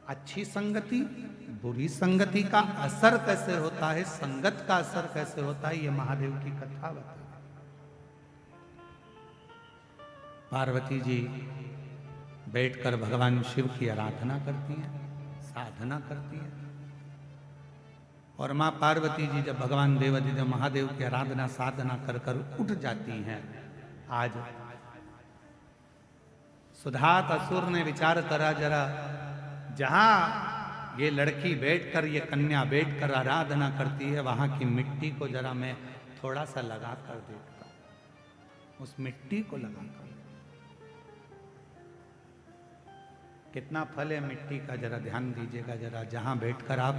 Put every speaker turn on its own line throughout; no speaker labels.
अच्छी संगति, बुरी संगति का असर कैसे होता है, संगत का असर कैसे होता है, ये महादेव की कथा बताई। पार्वती जी बैठकर भगवान शिव की आराधना करती हैं, साधना करती हैं। और मां पार्वती जी जब भगवान देवाधिदेव महादेव की आराधना साधना कर कर उठ जाती हैं, आज सुधात असुर ने विचार करा, जरा जहां ये लड़की बैठकर, ये कन्या बैठकर आराधना करती है, वहां की मिट्टी को जरा मैं थोड़ा सा लगा कर देखता हूं। उस मिट्टी को लगा कर कितना फल है मिट्टी का, जरा ध्यान दीजिएगा। जरा जहां बैठकर आप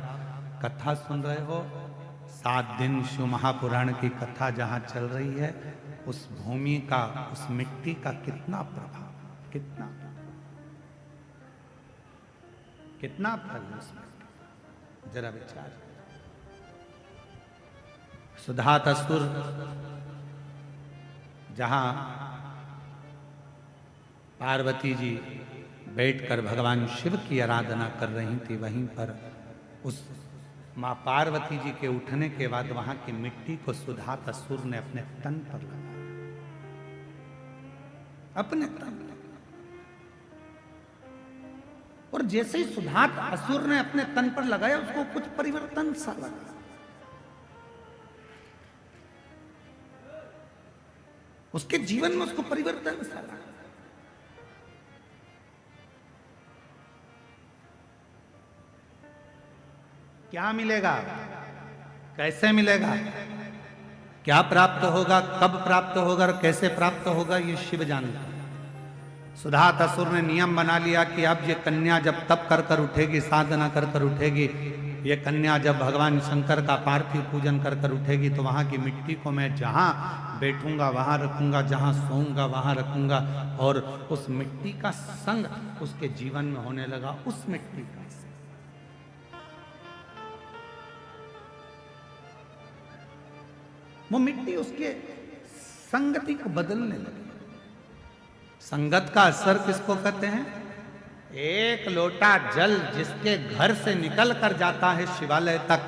कथा सुन रहे हो, 7 दिन शिव महापुराण की कथा जहां चल रही है, उस भूमि का, उस मिट्टी का कितना प्रभाव, कितना फल उसमें, जरा विचार। सुधात असुर जहां पार्वती जी बैठकर भगवान शिव की आराधना कर रही थी, वहीं पर उस मां पार्वती जी के उठने के बाद वहां की मिट्टी को सुधात असुर ने अपने तन पर लगाया, अपने तन पर। और जैसे ही सुधात असुर ने अपने तन पर लगाया, उसको कुछ परिवर्तन सा लगा। उसके जीवन में उसको परिवर्तन सा लगा। क्या मिलेगा, कैसे मिलेगा, क्या प्राप्त होगा, कब प्राप्त होगा और कैसे प्राप्त होगा, ये शिव जानता है। सुधात असुर ने नियम बना लिया कि अब ये कन्या जब तप कर कर उठेगी, साधना कर कर उठेगी, ये कन्या जब भगवान शंकर का पार्थिव पूजन कर कर उठेगी, तो वहां की मिट्टी को मैं जहां बैठूंगा वहां रखूंगा, जहां सोऊंगा वहां रखूंगा। और उस मिट्टी का संग उसके जीवन में होने लगा। उस मिट्टी का वो मिट्टी उसके संगति को बदलने लगी। संगत का असर किसको कहते हैं? एक लोटा जल जिसके घर से निकल कर जाता है शिवालय तक,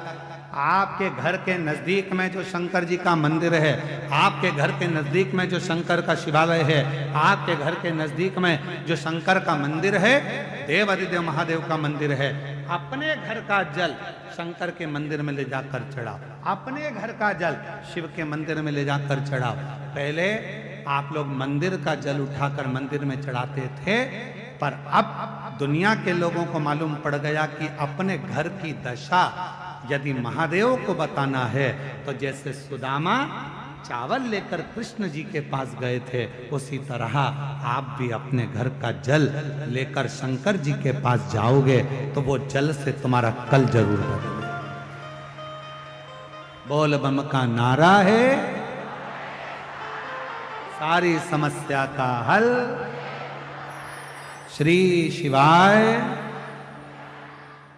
आपके घर के नजदीक में जो शंकर जी का मंदिर है, आपके घर के नजदीक में जो शंकर का शिवालय है, आपके घर के नजदीक में जो शंकर का मंदिर है, देवाधिदेव महादेव का मंदिर है, अपने घर का जल शंकर के मंदिर में ले जाकर चढ़ाओ, अपने घर का जल शिव के मंदिर में ले जाकर चढ़ाओ। पहले आप लोग मंदिर का जल उठाकर मंदिर में चढ़ाते थे, पर अब दुनिया के लोगों को मालूम पड़ गया कि अपने घर की दशा यदि महादेव को बताना है, तो जैसे सुदामा चावल लेकर कृष्ण जी के पास गए थे, उसी तरह आप भी अपने घर का जल लेकर शंकर जी के पास जाओगे, तो वो जल से तुम्हारा कल जरूर बदलेगा। बोल बम का नारा है, सारी समस्या का हल श्री शिवाय।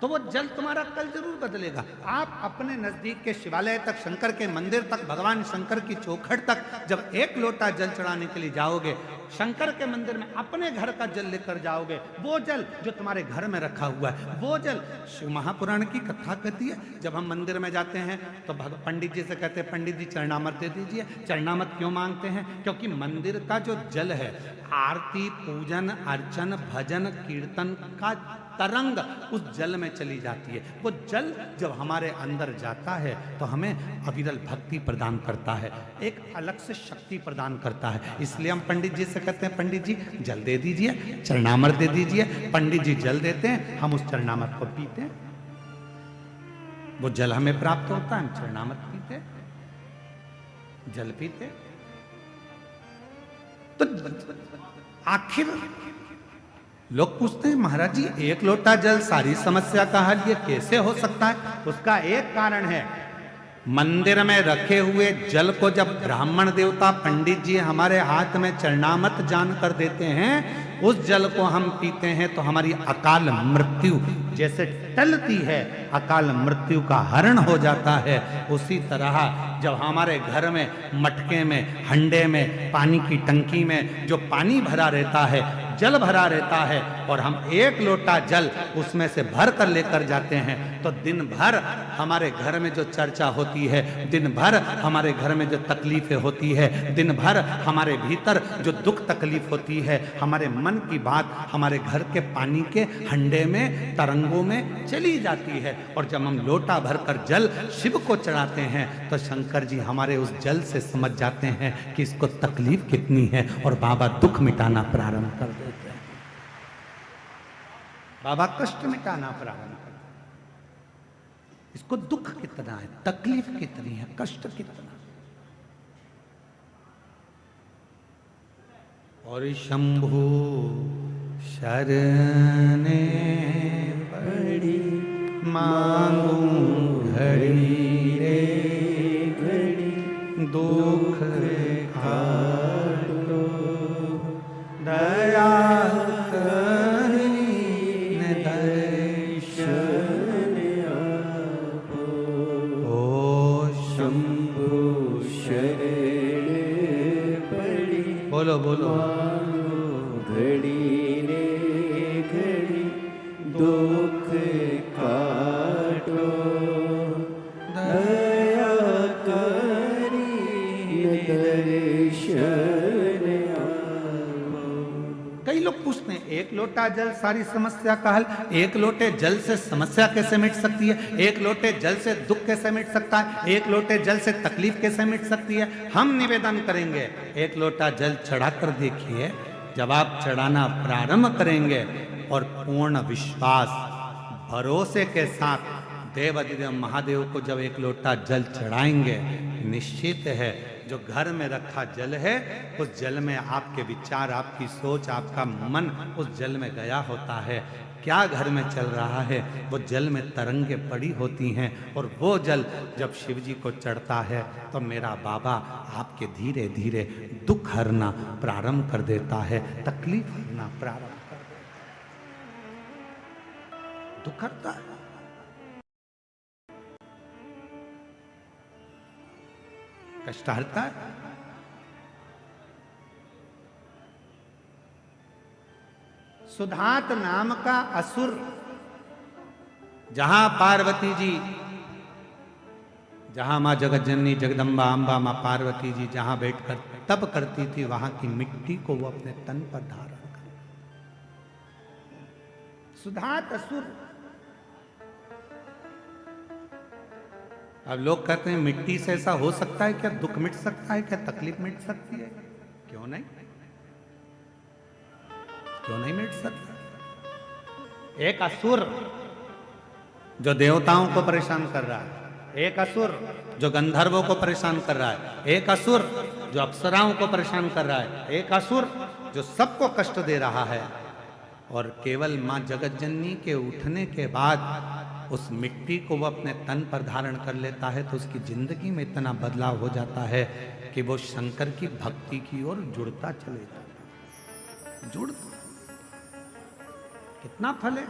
तो वो जल तुम्हारा कल जरूर बदलेगा। आप अपने नजदीक के शिवालय तक, शंकर के मंदिर तक, भगवान शंकर की चौखट तक जब एक लोटा जल चढ़ाने के लिए जाओगे, शंकर के मंदिर में अपने घर का जल लेकर जाओगे, वो जल जो तुम्हारे घर में रखा हुआ है, वो जल शिव महापुराण की कथा कहती है। जब हम मंदिर में जाते हैं तो पंडित जी से कहते हैं, पंडित जी चरणामत दे दीजिए। चरणामत क्यों मांगते हैं? क्योंकि मंदिर का जो जल है, आरती, पूजन, अर्चन, भजन, कीर्तन का तरंग उस जल में चली जाती है। वो जल जब हमारे अंदर जाता है तो हमें अविरल भक्ति प्रदान करता है, एक अलग से शक्ति प्रदान करता है। इसलिए हम पंडित जी से कहते हैं, पंडित जी जल दे दीजिए, चरणामृत दे दीजिए। पंडित जी जल देते हैं, हम उस चरणामृत को पीते हैं, वो जल हमें प्राप्त होता है, हम चरणामृत पीते, जल पीते। तो आखिर लोग पूछते हैं, महाराज जी एक लोटा जल सारी समस्या का हल, ये कैसे हो सकता है? उसका एक कारण है, मंदिर में रखे हुए जल को जब ब्राह्मण देवता पंडित जी हमारे हाथ में चरणामत जान कर देते हैं, उस जल को हम पीते हैं तो हमारी अकाल मृत्यु जैसे टलती है, अकाल मृत्यु का हरण हो जाता है। उसी तरह जब हमारे घर में मटके में, हंडे में, पानी की टंकी में जो पानी भरा रहता है, जल भरा रहता है, और हम एक लोटा जल उसमें से भर कर लेकर जाते हैं, तो दिन भर हमारे घर में जो चर्चा होती है, दिन भर हमारे घर में जो तकलीफें होती है, दिन भर हमारे भीतर जो दुख तकलीफ होती है, हमारे मन की बात हमारे घर के पानी के हंडे में, तरंगों में चली जाती है। और जब हम लोटा भरकर जल शिव को चढ़ाते हैं तो शंकर जी हमारे उस जल से समझ जाते हैं कि इसको तकलीफ कितनी है, और बाबा दुख मिटाना प्रारंभ कर देते हैं। बाबा कष्ट मिटाना प्रारंभ कर देते हैं। इसको दुख कितना है, तकलीफ कितनी है, कष्ट कितना। और शंभु शरणे पड़ी मांगू घड़ी रे घड़ी, दुख काटो दया करीने दर्शन आपो। ओ शंभु शरण पड़ी, बोलो बोलो,
घड़ी रे घड़ी दुख काटो दया करी दर्शन आपो।
कई लोग पूछते हैं एक लोटा जल सारी समस्या का हल, एक लोटे जल से समस्या कैसे मिट सकती है, एक लोटे जल से दुख कैसे मिट सकता है, एक लोटे जल से तकलीफ कैसे मिट सकती है। हम निवेदन करेंगे, एक लोटा जल चढ़ा कर देखिए, जब आप चढ़ाना प्रारंभ करेंगे और पूर्ण विश्वास भरोसे के साथ देव अधिदेव महादेव को जब एक लोटा जल चढ़ाएंगे, निश्चित है जो घर में रखा जल है उस जल में आपके विचार, आपकी सोच, आपका मन उस जल में गया होता है। क्या घर में चल रहा है, वो जल में तरंगे पड़ी होती हैं, और वो जल जब शिव जी को चढ़ता है तो मेरा बाबा आपके धीरे धीरे दुख हरना प्रारंभ कर देता है, तकलीफ हरना प्रारंभ कर देता है। दुख हरता है, कष्ट हरता है। सुधात नाम का असुर जहां पार्वती जी, जहां मां जगतजननी जगदम्बा अम्बा मां पार्वती जी जहां बैठकर तप करती थी, वहां की मिट्टी को वो अपने तन पर धारण कर। सुधात असुर। अब लोग कहते हैं मिट्टी से ऐसा हो सकता है क्या, दुख मिट सकता है क्या, तकलीफ मिट सकती है? क्यों नहीं, क्यों नहीं मिट सकता। एक असुर जो देवताओं को परेशान कर रहा है, एक असुर जो गंधर्वों को परेशान कर रहा है, एक असुर जो अप्सराओं को परेशान कर रहा है, एक असुर जो सबको कष्ट दे रहा है, और केवल मां जगतजननी के उठने के बाद उस मिट्टी को वो अपने तन पर धारण कर लेता है, तो उसकी जिंदगी में इतना बदलाव हो जाता है कि वो शंकर की भक्ति की ओर जुड़ता चले जाता है। जुड़ कितना फल है।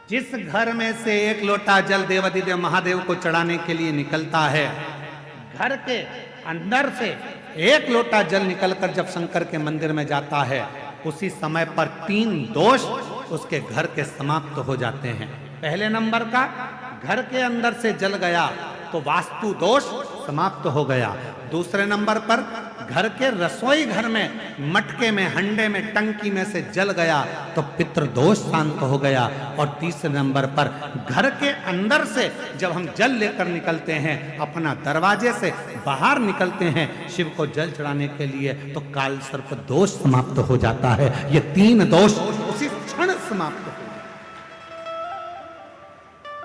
जिस घर में से एक लोटा जल देवाधिदेव महादेव को चढ़ाने के लिए निकलता है, घर के अंदर से एक लोटा जल निकलकर जब शंकर के मंदिर में जाता है, उसी समय पर 3 दोष उसके घर के समाप्त हो जाते हैं। पहले नंबर का, घर के अंदर से जल गया तो वास्तु दोष समाप्त हो गया। दूसरे नंबर पर घर के रसोई घर में, मटके में, हंडे में, टंकी में से जल गया तो पितृदोष शांत हो गया। और तीसरे नंबर पर घर के अंदर से जब हम जल लेकर निकलते हैं, अपना दरवाजे से बाहर निकलते हैं शिव को जल चढ़ाने के लिए, तो काल सर्प दोष समाप्त हो जाता है। ये 3 दोष उसी क्षण समाप्त हो,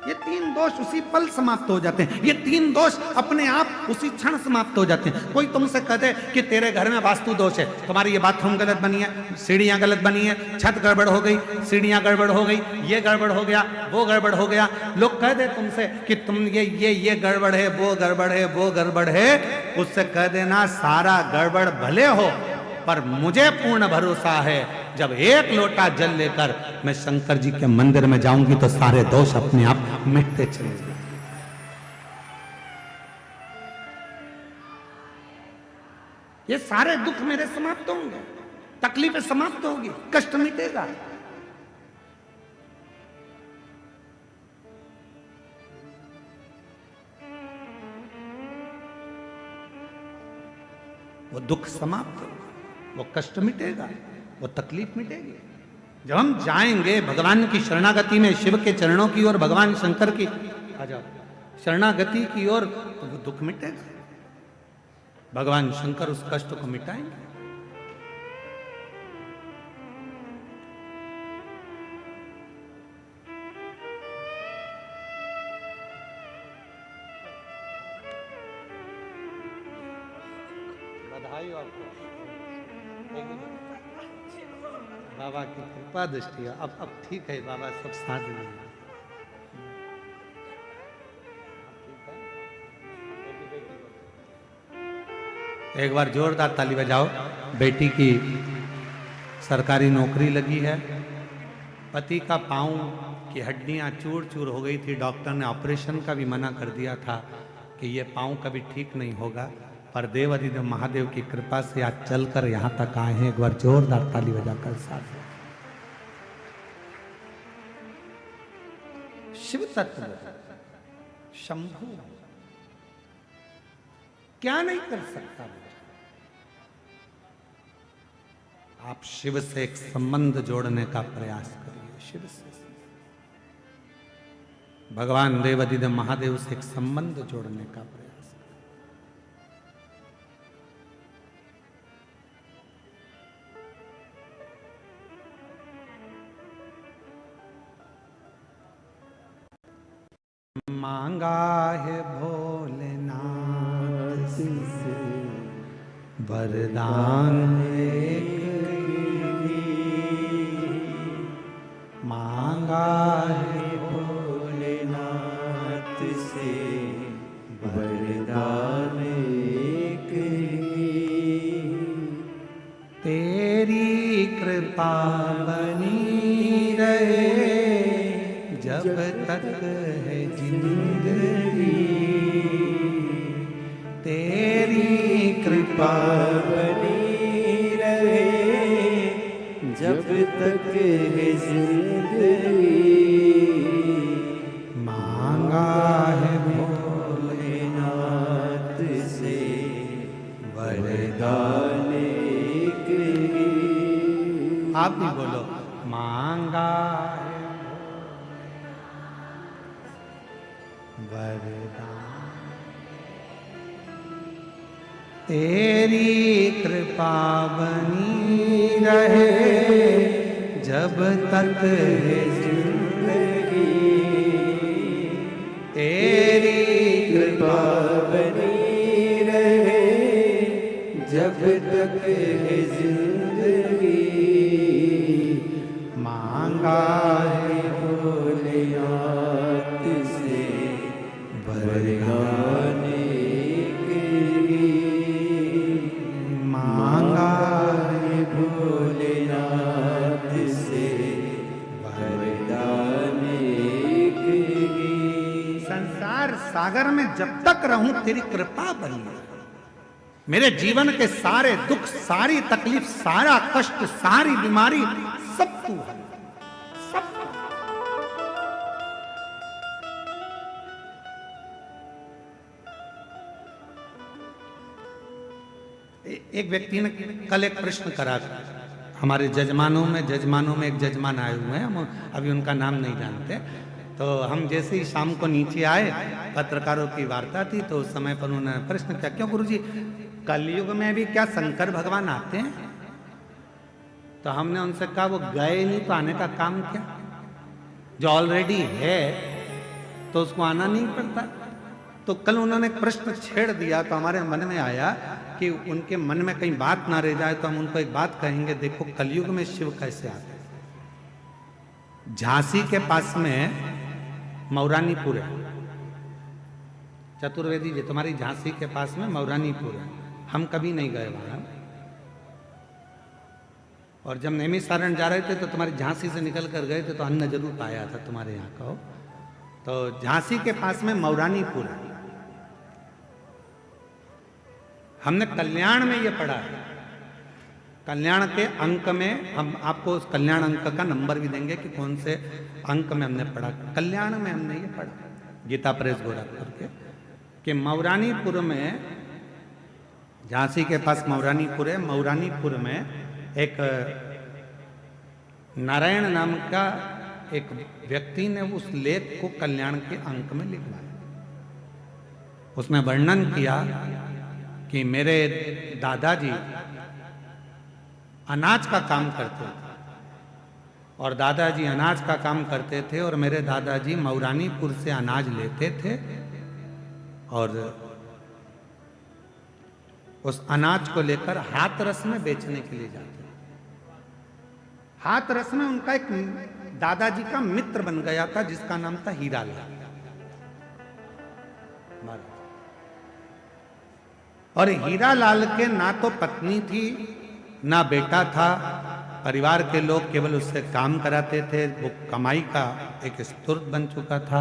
ये 3 दोष उसी पल समाप्त हो जाते हैं। ये 3 दोष अपने आप उसी क्षण समाप्त हो जाते हैं। कोई तुमसे कहते कि तेरे घर में वास्तु दोष है, तुम्हारी ये बाथरूम गलत बनी है, सीढ़ियां गलत बनी है, छत गड़बड़ हो गई, सीढ़ियां गड़बड़ हो गई, ये गड़बड़ हो गया, वो गड़बड़ हो गया। लोग कह दे तुमसे कि तुम ये गड़बड़ है, वो गड़बड़ है, वो गड़बड़ है, उससे कह देना सारा गड़बड़ भले हो, पर मुझे पूर्ण भरोसा है जब एक लोटा जल लेकर मैं शंकर जी के मंदिर में जाऊंगी तो सारे दोष अपने आप मिटते चले जाएंगे। ये सारे दुख मेरे समाप्त होंगे। तकलीफें समाप्त होगी, कष्ट मिटेगा। वो दुख समाप्त होगा, वो कष्ट मिटेगा, वो तकलीफ मिटेगी। जब हम जाएंगे भगवान की शरणागति में, शिव के चरणों की ओर, भगवान शंकर की आ जाओ शरणागति की ओर, तो वो दुख मिटेगा। भगवान शंकर उस कष्ट को मिटाएंगे। बधाई आपको, बाबा की कृपा दृष्टि। अब ठीक है बाबा, सब साथ में। एक बार जोरदार ताली बजाओ। बेटी की सरकारी नौकरी लगी है। पति का पांव की हड्डियां चूर चूर हो गई थी, डॉक्टर ने ऑपरेशन का भी मना कर दिया था कि ये पांव कभी ठीक नहीं होगा, पर देव अधिदेव महादेव की कृपा से आज चलकर यहां तक आए हैं। एक बार जोरदार ताली बजाकर साथ। शिव तत्व शंभु क्या नहीं कर सकता। आप शिव से एक संबंध जोड़ने का प्रयास करिए। शिव से, भगवान देव अधिदेव महादेव से एक संबंध जोड़ने का प्रयास करिए। मांगा है भोलेनाथ से वरदान, मांगा है
भोलेनाथ से वरदान एक ही।
तेरी कृपा बनी रहे जब तक है जिंदगी, तेरी कृपा
बनी रहे जब तक है जिंदगी।
मांगा है
भोलेनाथ से वरदान एक ही।
आप भी बोलो, मांगा है वरदान, तेरी कृपा बनी रहे जब तक है जिंदगी, तेरी
कृपा बनी रहे जब तक है जिंदगी।
मांगा है
भोलेनाथ से वरदान एक ही।
मांगा
है भोलेनाथ से वरदान एक ही।
संसार सागर में जब तक रहूं तेरी कृपा बनी रहे। मेरे जीवन के सारे दुख, सारी तकलीफ, सारा कष्ट, सारी बीमारी सब तू है, सब। एक व्यक्ति ने कल एक प्रश्न करा हमारे जजमानों में एक जजमान आए हुए हैं, हम अभी उनका नाम नहीं जानते। तो हम जैसे ही शाम को नीचे आए, पत्रकारों की वार्ता थी, तो उस समय पर उन्होंने प्रश्न किया, क्यों गुरुजी कलयुग में भी क्या शंकर भगवान आते हैं? तो हमने उनसे कहा वो गए नहीं तो आने का काम क्या? जो ऑलरेडी है तो उसको आना नहीं पड़ता। तो कल उन्होंने प्रश्न छेड़ दिया, तो हमारे मन में आया कि उनके मन में कहीं बात ना रह जाए, तो हम उनको एक बात कहेंगे, देखो कलयुग में शिव कैसे आते हैं। झांसी के पास में मौरानीपुर है, चतुर्वेदी जी तुम्हारी झांसी के पास में मौरानीपुर है। हम कभी नहीं गए वहां, और जब नैमिषारण जा रहे थे तो तुम्हारी झांसी से निकल कर गए थे, तो अन्न जरूर पाया था तुम्हारे यहाँ का। तो झांसी के पास में मौरानीपुर है। हमने कल्याण में ये पढ़ा है कल्याण के अंक में हम आपको उस कल्याण अंक का नंबर भी देंगे कि कौन से अंक में हमने पढ़ा। कल्याण में हमने ये पढ़ा गीता प्रेस गोरखपुर के कि मौरानीपुर में, झांसी के पास मौरानीपुर है, मौरानीपुर में एक नारायण नाम का एक व्यक्ति ने उस लेख को कल्याण के अंक में लिखवाया। उसमें वर्णन किया कि मेरे दादाजी अनाज का काम करते थे और दादाजी अनाज का काम करते थे और मेरे दादाजी मौरानीपुर से अनाज लेते थे और उस अनाज को लेकर हाथरस में बेचने के लिए जाते। हाथरस में उनका एक दादाजी का मित्र बन गया था जिसका नाम था हीरालाल। और हीरालाल के ना तो पत्नी थी ना बेटा था, परिवार के लोग केवल उससे काम कराते थे। वो कमाई का एक स्रोत बन चुका था,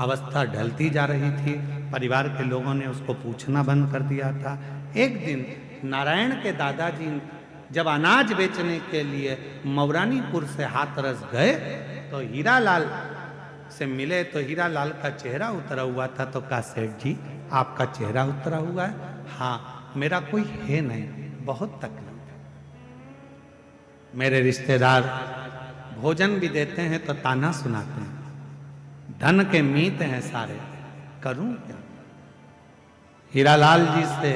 अवस्था ढलती जा रही थी, परिवार के लोगों ने उसको पूछना बंद कर दिया था। एक दिन नारायण के दादाजी जब अनाज बेचने के लिए मौरानीपुर से हाथरस गए तो हीरालाल से मिले तो हीरालाल का चेहरा उतरा हुआ था। तो कहा, सेठ जी आपका चेहरा उतरा हुआ है? हाँ, मेरा कोई है नहीं, बहुत तकलीफ। मेरे रिश्तेदार भोजन भी देते हैं तो ताना सुनाते हैं, धन के मीत हैं सारे, करूं क्या? हीरालाल जी से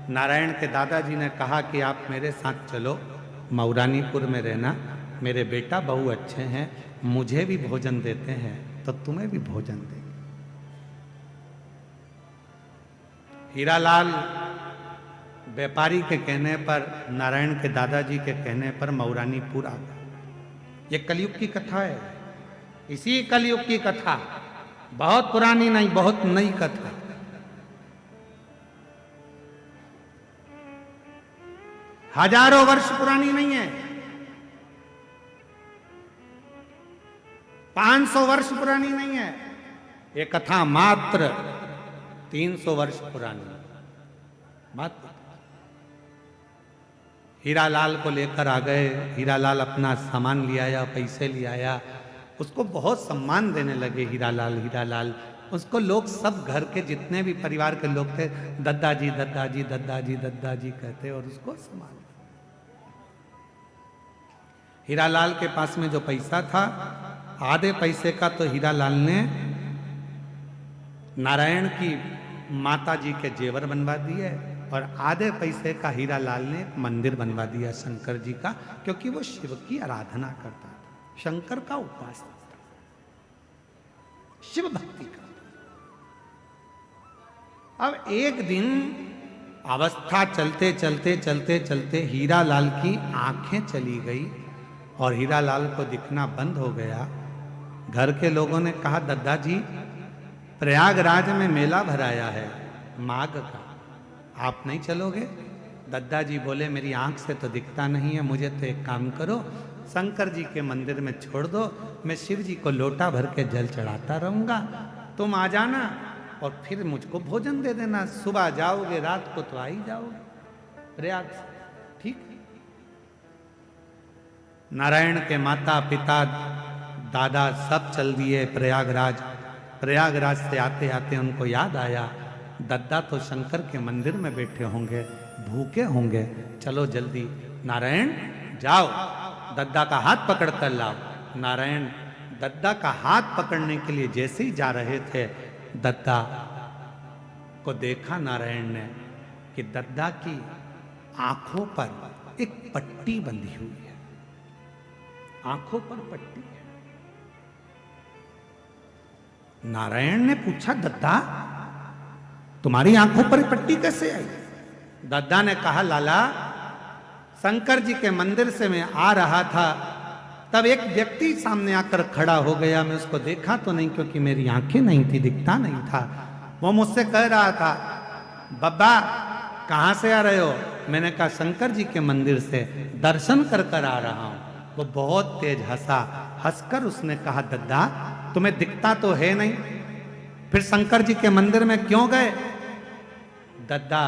नारायण के दादाजी ने कहा कि आप मेरे साथ चलो, मौरानीपुर में रहना, मेरे बेटा बहू अच्छे हैं, मुझे भी भोजन देते हैं तो तुम्हें भी भोजन देंगे। हीरालाल व्यापारी के कहने पर, नारायण के दादाजी के कहने पर मौरानीपुर आ गए। ये कलयुग की कथा है, इसी कलयुग की कथा, बहुत पुरानी नहीं, बहुत नई कथा। हजारों वर्ष पुरानी नहीं है, 500 वर्ष पुरानी नहीं है। ये कथा मात्र 300 वर्ष पुरानी मात्र। हीरालाल को लेकर आ गए, हीरालाल अपना सामान ले आया, पैसे ले आया, उसको बहुत सम्मान देने लगे। हीरालाल हीरालाल उसको लोग सब घर के जितने भी परिवार के लोग थे, दद्दाजी दद्दाजी दद्दाजी दद्दाजी कहते और उसको सम्मान। हीरालाल के पास में जो पैसा था, आधे पैसे का तो हीरालाल ने नारायण की माता जी के जेवर बनवा दिए और आधे पैसे का हीरालाल ने एक मंदिर बनवा दिया शंकर जी का, क्योंकि वो शिव की आराधना करता था, शंकर का उपासक था, शिव भक्ति करता। अब एक दिन अवस्था चलते चलते चलते चलते हीरालाल की आंखें चली गई और हीरालाल को दिखना बंद हो गया। घर के लोगों ने कहा, दद्दाजी प्रयागराज में मेला भराया है माघ का, आप नहीं चलोगे? दद्दाजी बोले, मेरी आंख से तो दिखता नहीं है, मुझे तो एक काम करो, शंकर जी के मंदिर में छोड़ दो, मैं शिव जी को लोटा भर के जल चढ़ाता रहूंगा, तुम आ जाना और फिर मुझको भोजन दे देना, सुबह जाओगे रात को तो आ ही जाओगे प्रयाग से, ठीक? नारायण के माता पिता दादा सब चल दिए प्रयागराज। प्रयागराज से आते आते उनको याद आया, दद्दा तो शंकर के मंदिर में बैठे होंगे, भूखे होंगे, चलो जल्दी नारायण जाओ दद्दा का हाथ पकड़ कर लाओ। नारायण दद्दा का हाथ पकड़ने के लिए जैसे ही जा रहे थे, दद्दा को देखा नारायण ने कि दद्दा की आंखों पर एक पट्टी बंधी हुई है, आंखों पर पट्टी है। नारायण ने पूछा, दद्दा तुम्हारी आंखों पर पट्टी कैसे आई? दद्दा ने कहा, लाला शंकर जी के मंदिर से मैं आ रहा था, तब एक व्यक्ति सामने आकर खड़ा हो गया, मैं उसको देखा तो नहीं क्योंकि मेरी आंखें नहीं थी, दिखता नहीं था। वो मुझसे कह रहा था, बब्बा कहाँ से आ रहे हो? मैंने कहा, शंकर जी के मंदिर से दर्शन कर कर आ रहा हूं। वो बहुत तेज हंसा, हंसकर उसने कहा, दद्दा तुम्हें दिखता तो है नहीं, फिर शंकर जी के मंदिर में क्यों गए? दद्दा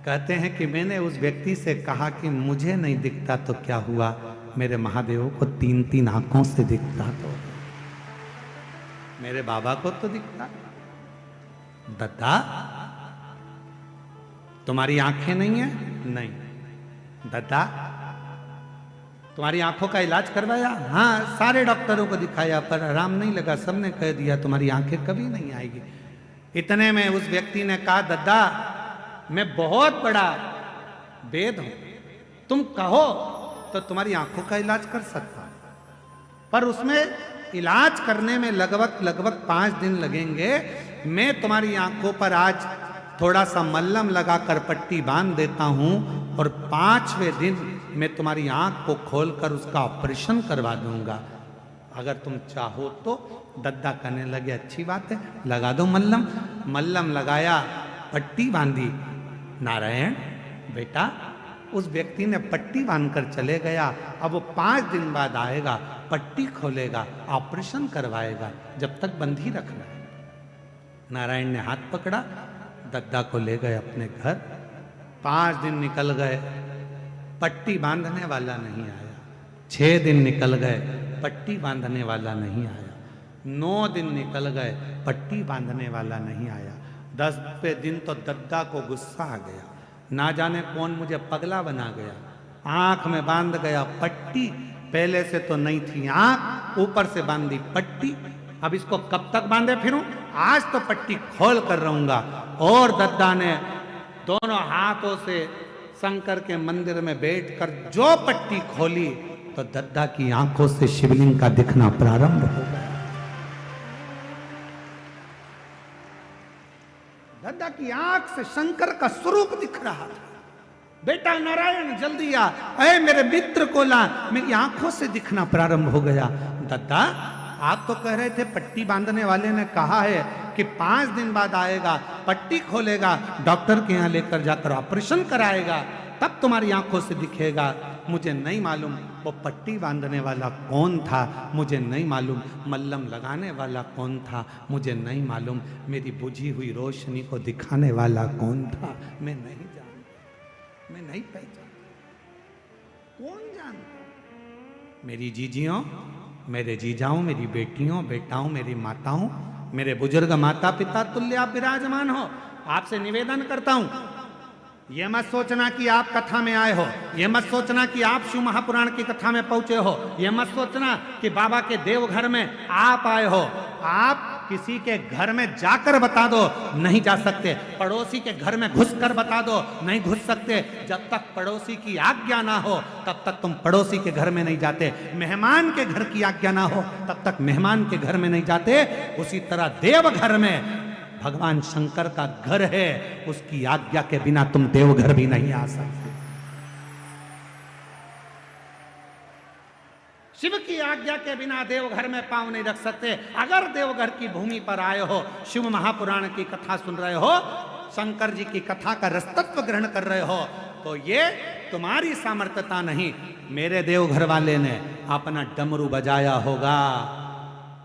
कहते हैं कि मैंने उस व्यक्ति से कहा कि मुझे नहीं दिखता तो क्या हुआ, मेरे महादेव को 3-3 आंखों से दिखता तो मेरे बाबा को तो दिखता। दद्दा तुम्हारी आंखें नहीं है? नहीं। दद्दा तुम्हारी आंखों का इलाज करवाया? हाँ, सारे डॉक्टरों को दिखाया पर आराम नहीं लगा, सबने कह दिया तुम्हारी आंखें कभी नहीं आएगी। इतने में उस व्यक्ति ने कहा, दद्दा मैं बहुत बड़ा वेद हूं, तुम कहो तो तुम्हारी आंखों का इलाज कर सकता हूं, पर उसमें इलाज करने में लगभग 5 दिन लगेंगे। मैं तुम्हारी आंखों पर आज थोड़ा सा मल्लम लगाकर पट्टी बांध देता हूं और 5वें दिन मैं तुम्हारी आंख को खोलकर उसका ऑपरेशन करवा दूंगा, अगर तुम चाहो तो। दद्दा कहने लगे अच्छी बात है, लगा दो मल्लम। मल्लम लगाया, पट्टी बांधी। नारायण बेटा, उस व्यक्ति ने पट्टी बांधकर चले गया। अब वो 5 दिन बाद आएगा, पट्टी खोलेगा, ऑपरेशन करवाएगा, जब तक बंद ही रखना है। नारायण ने हाथ पकड़ा, दद्दा को ले गए अपने घर। 5 दिन निकल गए, पट्टी बांधने वाला नहीं आया। 6 दिन निकल गए, पट्टी बांधने वाला नहीं आया। 9 दिन निकल गए, पट्टी बांधने वाला नहीं आया। 10वें दिन तो दद्दा को गुस्सा आ गया, ना जाने कौन मुझे पगला बना गया। आंख में बांध गया पट्टी, पहले से तो नहीं थी आंख, ऊपर से बांधी पट्टी। अब इसको कब तक बांधे फिरूं? आज तो पट्टी खोल कर रहूंगा। और दद्दा ने दोनों हाथों से शंकर के मंदिर में बैठकर जो पट्टी खोली तो दद्दा की आंखों से शिवलिंग का दिखना प्रारंभ हो गया। दद्दा की आंख से शंकर का स्वरूप दिख रहा था। बेटा नारायण जल्दी आ, अरे मेरे मित्र को ला, मेरी आंखों से दिखना प्रारंभ हो गया। दद्दा आप तो कह रहे थे पट्टी बांधने वाले ने कहा है कि 5 दिन बाद आएगा, पट्टी खोलेगा, डॉक्टर के यहाँ लेकर जाकर ऑपरेशन कराएगा, तब तुम्हारी आंखों से दिखेगा। मुझे नहीं मालूम वो पट्टी बांधने वाला कौन था, मुझे नहीं मालूम मल्लम लगाने वाला कौन था, मुझे नहीं मालूम मेरी बुझी हुई रोशनी को दिखाने वाला कौन था। मैं नहीं जानता, मैं नहीं पहचानता। कौन जानता? मेरी जीजियों, मेरे जीजाओं, मेरी बेटियों, बेटाओं, मेरी माताओं, मेरे बुजुर्ग माता पिता तुल्य आप विराजमान हो। आपसे निवेदन करता हूं, ये मत सोचना कि आप कथा में आए हो, ये मत सोचना कि आप शिव महापुराण की कथा में पहुंचे हो, ये मत सोचना कि बाबा के देवघर में आप आए हो। आप किसी के घर में जाकर बता दो, नहीं जा सकते। पड़ोसी के घर में घुसकर बता दो, नहीं घुस सकते। जब तक पड़ोसी की आज्ञा ना हो तब तक तुम पड़ोसी के घर में नहीं जाते। मेहमान के घर की आज्ञा ना हो तब तक मेहमान के घर में नहीं जाते। उसी तरह देवघर में भगवान शंकर का घर है, उसकी आज्ञा के बिना तुम देवघर भी नहीं आ सकते। शिव की आज्ञा के बिना देवघर में पांव नहीं रख सकते। अगर देवघर की भूमि पर आए हो, शिव महापुराण की कथा सुन रहे हो, शंकर जी की कथा का रसतत्व ग्रहण कर रहे हो, तो ये तुम्हारी सामर्थ्यता नहीं, मेरे देवघर वाले ने अपना डमरू बजाया होगा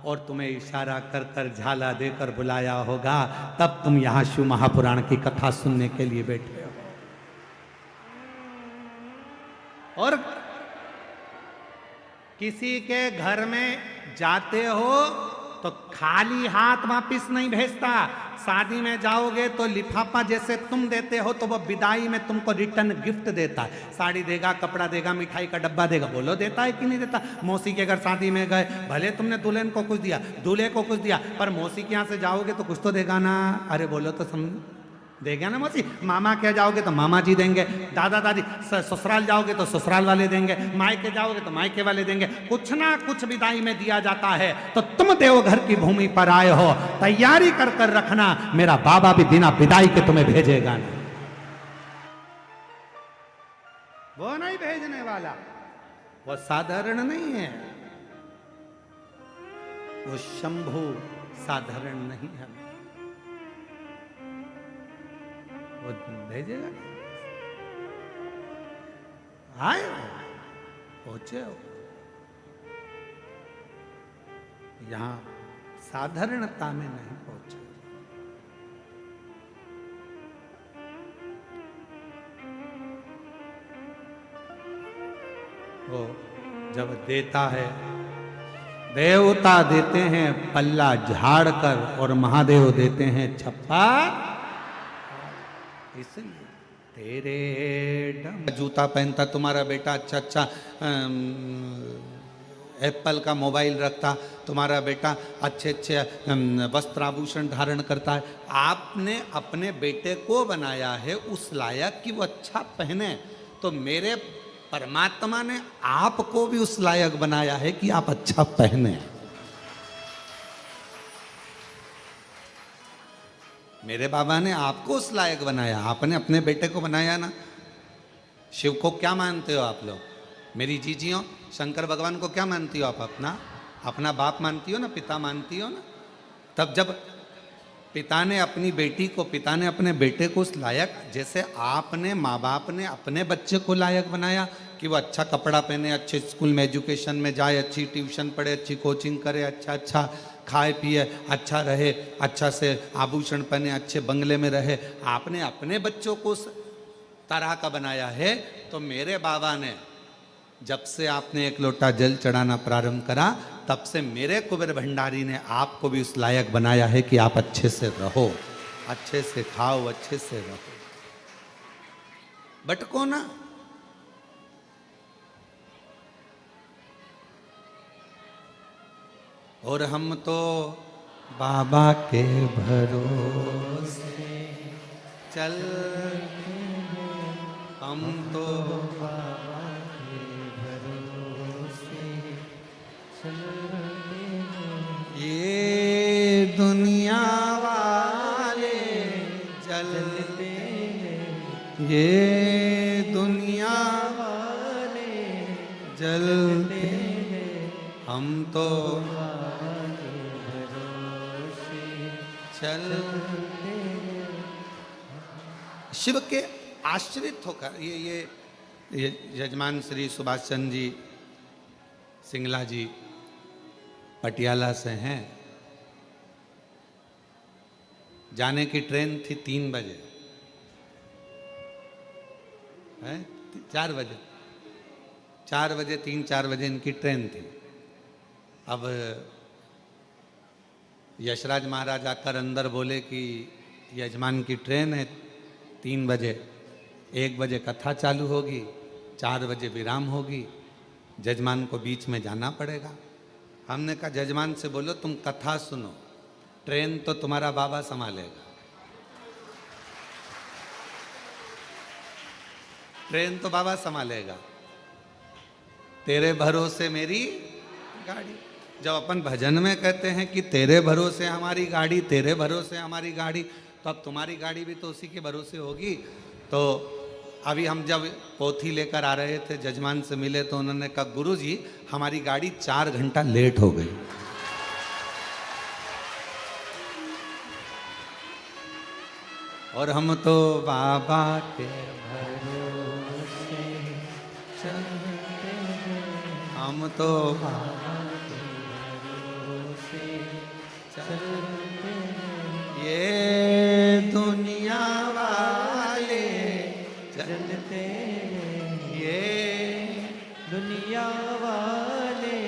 और तुम्हें इशारा कर कर झाला देकर बुलाया होगा, तब तुम यहां शिव महापुराण की कथा सुनने के लिए बैठे हो। और किसी के घर में जाते हो तो खाली हाथ वापिस नहीं भेजता। शादी में जाओगे तो लिफाफा जैसे तुम देते हो तो वो विदाई में तुमको रिटर्न गिफ्ट देता है। साड़ी देगा, कपड़ा देगा, मिठाई का डब्बा देगा। बोलो देता है कि नहीं देता? मौसी के घर शादी में गए, भले तुमने दुल्हन को कुछ दिया, दूल्हे को कुछ दिया, पर मौसी के यहाँ से जाओगे तो कुछ तो देगा ना। अरे बोलो तो समझ देगा ना मौसी। मामा के जाओगे तो मामा जी देंगे, दादा दादी। ससुराल जाओगे तो ससुराल वाले देंगे, मायके जाओगे तो मायके वाले देंगे। कुछ ना कुछ विदाई में दिया जाता है। तो तुम देवघर की भूमि पर आए हो, तैयारी कर कर रखना, मेरा बाबा भी बिना विदाई के तुम्हें भेजेगा ना। वो नहीं भेजने वाला, वो साधारण नहीं है, वो शंभु साधारण नहीं है, वो भेजेगा। आए हो, पहुंचे हो, यहां साधारणता में नहीं पहुंचे। वो जब देता है, देवता देते हैं पल्ला झाड़ कर और महादेव देते हैं छप्पा। इसलिए तेरे डम जूता पहनता तुम्हारा बेटा, अच्छा अच्छा एप्पल का मोबाइल रखता तुम्हारा बेटा, अच्छे अच्छे वस्त्र आभूषण धारण करता है। आपने अपने बेटे को बनाया है उस लायक कि वो अच्छा पहने, तो मेरे परमात्मा ने आपको भी उस लायक बनाया है कि आप अच्छा पहने। मेरे बाबा ने आपको उस लायक बनाया, आपने अपने बेटे को बनाया ना। शिव को क्या मानते हो आप लोग? मेरी जीजियों, शंकर भगवान को क्या मानती हो आप? अपना बाप मानती हो ना, पिता मानती हो ना। तब जब पिता ने अपनी बेटी को, पिता ने अपने बेटे को उस लायक, जैसे आपने माँ बाप ने अपने बच्चे को लायक बनाया कि वो अच्छा कपड़ा पहने, अच्छे स्कूल में एजुकेशन में जाए, अच्छी ट्यूशन पढ़े, अच्छी कोचिंग करे, अच्छा अच्छा खाए पिए, अच्छा रहे, अच्छा से आभूषण पहने, अच्छे बंगले में रहे। आपने अपने बच्चों को उस तरह का बनाया है। तो मेरे बाबा ने जब से आपने एक लोटा जल चढ़ाना प्रारंभ करा, तब से मेरे कुबेर भंडारी ने आपको भी उस लायक बनाया है कि आप अच्छे से रहो, अच्छे से खाओ, अच्छे से रहो, भटको ना। और हम तो बाबा के भरोसे चल, हम तो बाबा के भरोसे चल, ये दुनिया वाले जलते, ये दुनिया वाले जलते, हम तो चल। शिव के आश्रित होकर ये यजमान श्री सुभाष चंद्र जी सिंगला जी पटियाला से हैं। जाने की ट्रेन थी 3 बजे, है 4 बजे, 4 बजे 3-4 बजे इनकी ट्रेन थी। अब यशराज महाराज आकर अंदर बोले कि यजमान की ट्रेन है 3 बजे, 1 बजे कथा चालू होगी, 4 बजे विराम होगी, जजमान को बीच में जाना पड़ेगा। हमने कहा जजमान से बोलो तुम कथा सुनो, ट्रेन तो तुम्हारा बाबा संभालेगा, ट्रेन तो बाबा संभालेगा, तेरे भरोसे मेरी गाड़ी। जब अपन भजन में कहते हैं कि तेरे भरोसे हमारी गाड़ी, तेरे भरोसे हमारी गाड़ी, तो अब तुम्हारी गाड़ी भी तो उसी के भरोसे होगी। तो अभी हम जब पोथी लेकर आ रहे थे, जजमान से मिले तो उन्होंने कहा गुरुजी हमारी गाड़ी 4 घंटा लेट हो गई। और हम तो बाबा के भरोसे चलते हैं, हम तो बाबा के भरोसे चलते हैं, ये दुनिया वाले चलते हैं, ये दुनिया वाले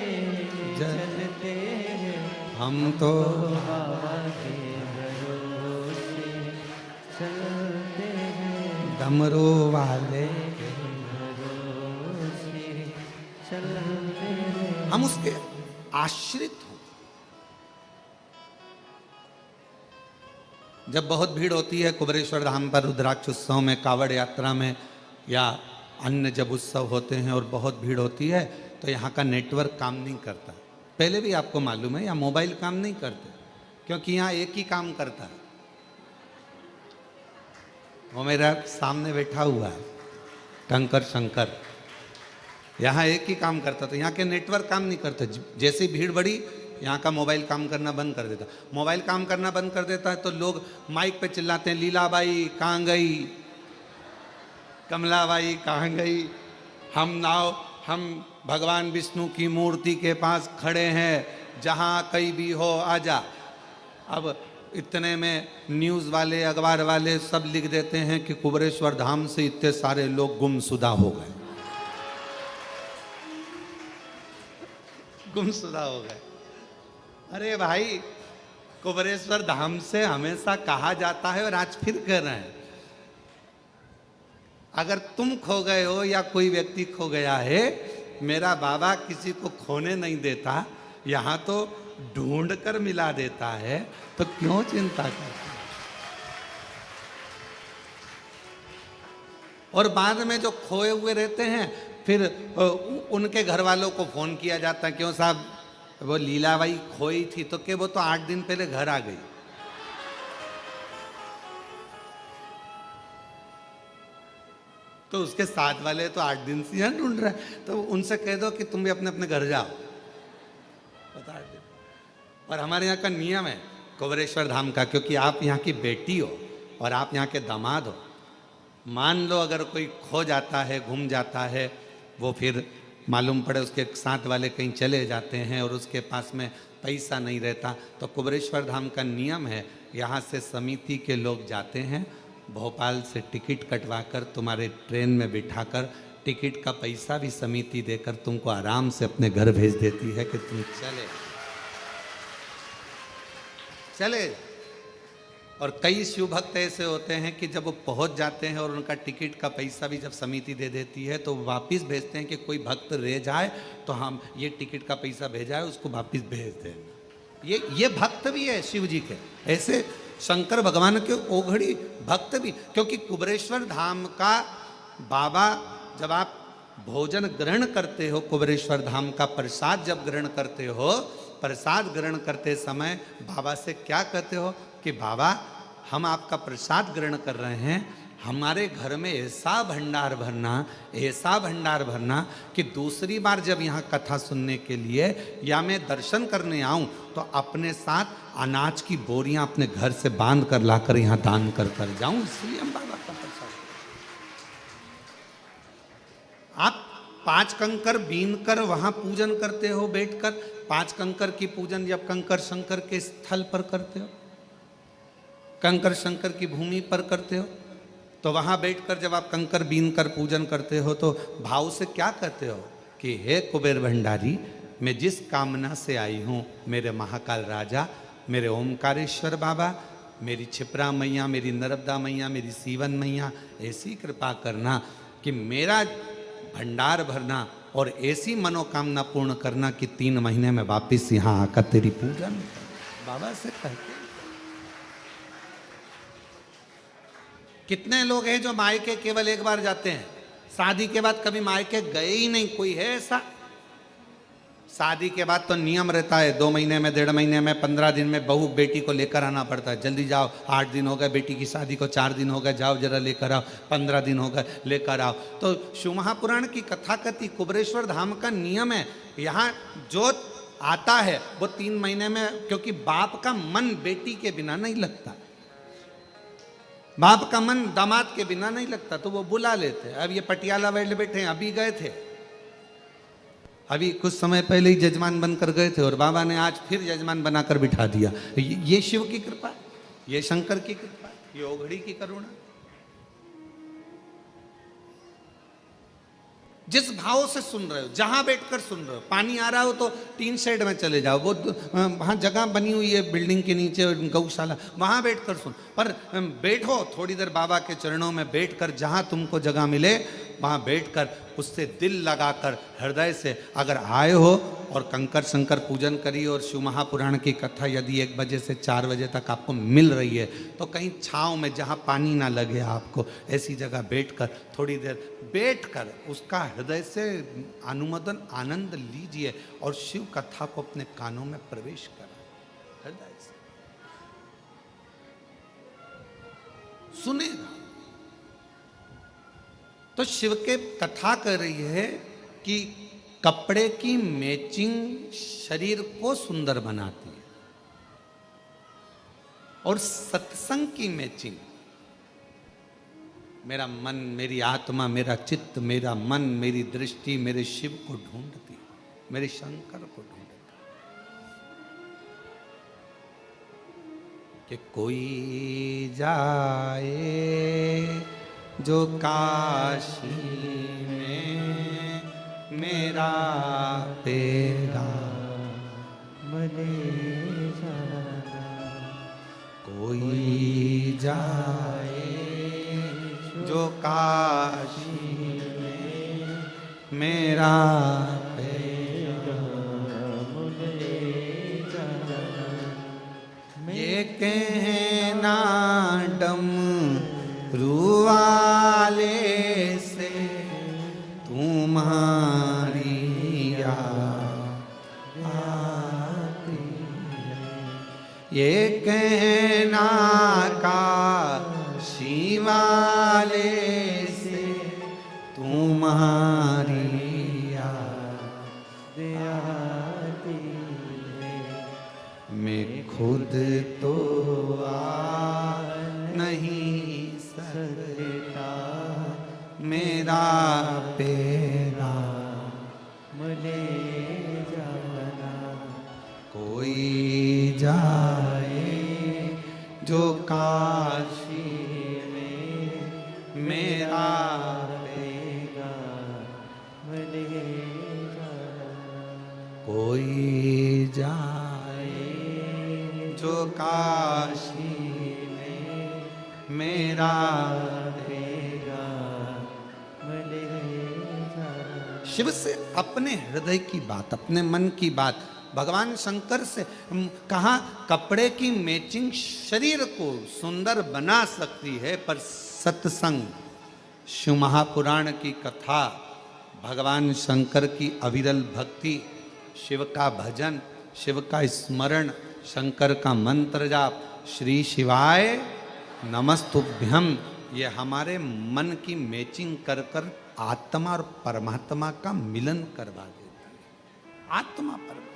चलते हैं, हम तो बाबा के भरोसे चलते हैं, डमरू वाले के भरोसे चलते हैं। हम उसके आश्रित हो। जब बहुत भीड़ होती है कुबेरेश्वर धाम पर रुद्राक्ष उत्सव में, कावड़ यात्रा में, या अन्य जब उत्सव होते हैं और बहुत भीड़ होती है, तो यहाँ का नेटवर्क काम नहीं करता। पहले भी आपको मालूम है, यहाँ मोबाइल काम नहीं करते, क्योंकि यहाँ एक ही काम करता है। वो मेरा सामने बैठा हुआ है टंकर शंकर, यहाँ एक ही काम करता था। यहाँ के नेटवर्क काम नहीं करते। जैसे ही भीड़ बढ़ी, यहाँ का मोबाइल काम करना बंद कर देता। मोबाइल काम करना बंद कर देता है तो लोग माइक पे चिल्लाते हैं, लीलाबाई कहाँ गई, कमलाबाई कहाँ गई, हम भगवान विष्णु की मूर्ति के पास खड़े हैं, जहाँ कहीं भी हो आजा। अब इतने में न्यूज़ वाले, अखबार वाले सब लिख देते हैं कि कुबेरेश्वर धाम से इतने सारे लोग गुमशुदा हो गए। गुमशुदा हो गए। अरे भाई, कुबेरेश्वर धाम से हमेशा कहा जाता है और आज फिर कह रहे हैं, अगर तुम खो गए हो या कोई व्यक्ति खो गया है, मेरा बाबा किसी को खोने नहीं देता, यहां तो ढूंढ कर मिला देता है, तो क्यों चिंता करते? और बाद में जो खोए हुए रहते हैं, फिर उनके घर वालों को फोन किया जाता है, क्यों साहब वो लीलाबाई खोई थी, तो क्या वो तो 8 दिन पहले घर आ गई। तो उसके साथ वाले तो 8 दिन से यहाँ ढूंढ रहे हैं, तो उनसे कह दो कि तुम भी अपने अपने घर जाओ, बता दे। और हमारे यहाँ का नियम है कुबेरेश्वर धाम का, क्योंकि आप यहाँ की बेटी हो और आप यहाँ के दामाद हो। मान लो अगर कोई खो जाता है, गुम जाता है, वो फिर मालूम पड़े उसके साथ वाले कहीं चले जाते हैं और उसके पास में पैसा नहीं रहता, तो कुबेरेश्वर धाम का नियम है, यहाँ से समिति के लोग जाते हैं, भोपाल से टिकट कटवाकर तुम्हारे ट्रेन में बिठाकर, टिकट का पैसा भी समिति देकर तुमको आराम से अपने घर भेज देती है कि तुम चले। और कई शिव भक्त ऐसे होते हैं कि जब वो पहुंच जाते हैं और उनका टिकट का पैसा भी जब समिति दे देती है, तो वापस भेजते हैं कि कोई भक्त रह जाए तो हम ये टिकट का पैसा भेजा है उसको वापस भेज दें। ये भक्त भी है शिव जी के, ऐसे शंकर भगवान के ओघड़ी भक्त भी। क्योंकि कुबेरेश्वर धाम का बाबा, जब आप भोजन ग्रहण करते हो, कुबेरेश्वर धाम का प्रसाद जब ग्रहण करते हो, प्रसाद ग्रहण करते समय बाबा से क्या कहते हो कि बाबा हम आपका प्रसाद ग्रहण कर रहे हैं, हमारे घर में ऐसा भंडार भरना कि दूसरी बार जब यहाँ कथा सुनने के लिए या मैं दर्शन करने आऊं तो अपने साथ अनाज की बोरियां अपने घर से बांध कर लाकर यहाँ दान कर जाऊं, इसलिए हम बाबा का प्रसाद। आप 5 कंकर बीन कर वहां पूजन करते हो बैठकर, 5 कंकर की पूजन जब कंकर शंकर के स्थल पर करते हो, कंकर शंकर की भूमि पर करते हो, तो वहां बैठकर जब आप कंकर बीन कर पूजन करते हो तो भाव से क्या कहते हो कि हे कुबेर भंडारी, मैं जिस कामना से आई हूं, मेरे महाकाल राजा, मेरे ओमकारेश्वर बाबा, मेरी छिपरा मैया, मेरी नर्मदा मैया, मेरी सीवन मैया, ऐसी कृपा करना कि मेरा भंडार भरना और ऐसी मनोकामना पूर्ण करना कि 3 महीने में वापिस यहाँ आकर तेरी पूजन। बाबा से कहते। कितने लोग हैं जो मायके केवल एक बार जाते हैं, शादी के बाद कभी मायके गए ही नहीं? कोई है ऐसा? शादी के बाद तो नियम रहता है, 2 महीने में, 1.5 महीने में, 15 दिन में बहू बेटी को लेकर आना पड़ता है। जल्दी जाओ, 8 दिन हो गए बेटी की शादी को, 4 दिन हो गए, जाओ जरा लेकर आओ, 15 दिन हो गए लेकर आओ। तो शिव महापुराण की कथा कहती, कुबेरेश्वर धाम का नियम है, यहाँ जो आता है वो 3 महीने में, क्योंकि बाप का मन बेटी के बिना नहीं लगता, बाप का मन दामाद के बिना नहीं लगता, तो वो बुला लेते। अब ये पटियाला वाले बैठे हैं, अभी गए थे, अभी कुछ समय पहले ही जजमान बनकर गए थे और बाबा ने आज फिर जजमान बनाकर बिठा दिया। ये शिव की कृपा, ये शंकर की कृपा, ये ओघड़ी की करुणा। जिस भाव से सुन रहे हो, जहां बैठकर सुन रहे हो, पानी आ रहा हो तो टीन शेड में चले जाओ, वो वहां जगह बनी हुई है बिल्डिंग के नीचे गौशाला, वहां बैठकर सुन। पर बैठो थोड़ी देर बाबा के चरणों में बैठकर, जहां तुमको जगह मिले वहां बैठकर उससे दिल लगाकर हृदय से अगर आए हो और कंकर शंकर पूजन करिए और शिव महापुराण की कथा यदि 1 बजे से 4 बजे तक आपको मिल रही है तो कहीं छांव में जहां पानी ना लगे आपको, ऐसी जगह बैठकर थोड़ी देर बैठकर उसका हृदय से अनुमोदन आनंद लीजिए और शिव कथा को अपने कानों में प्रवेश करें, हृदय से सुनेगा। तो शिव के कथा कर रही है कि कपड़े की मैचिंग शरीर को सुंदर बनाती है और सत्संग की मैचिंग मेरा मन, मेरी आत्मा, मेरा चित्त, मेरा मन, मेरी दृष्टि मेरे शिव को ढूंढती है, मेरे शंकर को ढूंढती है। कि कोई जाए जो काशी में मेरा तेरा
मले जाना
कोई जाए जो काशी में मेरा
पैगाम ले जाना
ये कहना डमरू वाले से तुम्हारी याद आती है। ये कहना काशी वाले से तुम्हारी याद
आती है
मैं खुद तो आ नहीं सकता मेरा पेरा
मले जाना
कोई जाए जो काशी में मेरा
पैगाम ले जाना
कोई जाए जो काशी में मेरा
मले जाना
शिव से अपने हृदय की बात, अपने मन की बात भगवान शंकर से कहा कपड़े की मैचिंग शरीर को सुंदर बना सकती है, पर सत्संग, शिव महापुराण की कथा, भगवान शंकर की अविरल भक्ति, शिव का भजन, शिव का स्मरण, शंकर का मंत्र जाप, श्री शिवाय नमस्तुभ्यम, ये हमारे मन की मैचिंग कर कर आत्मा और परमात्मा का मिलन करवा देती है। आत्मा परमात्मा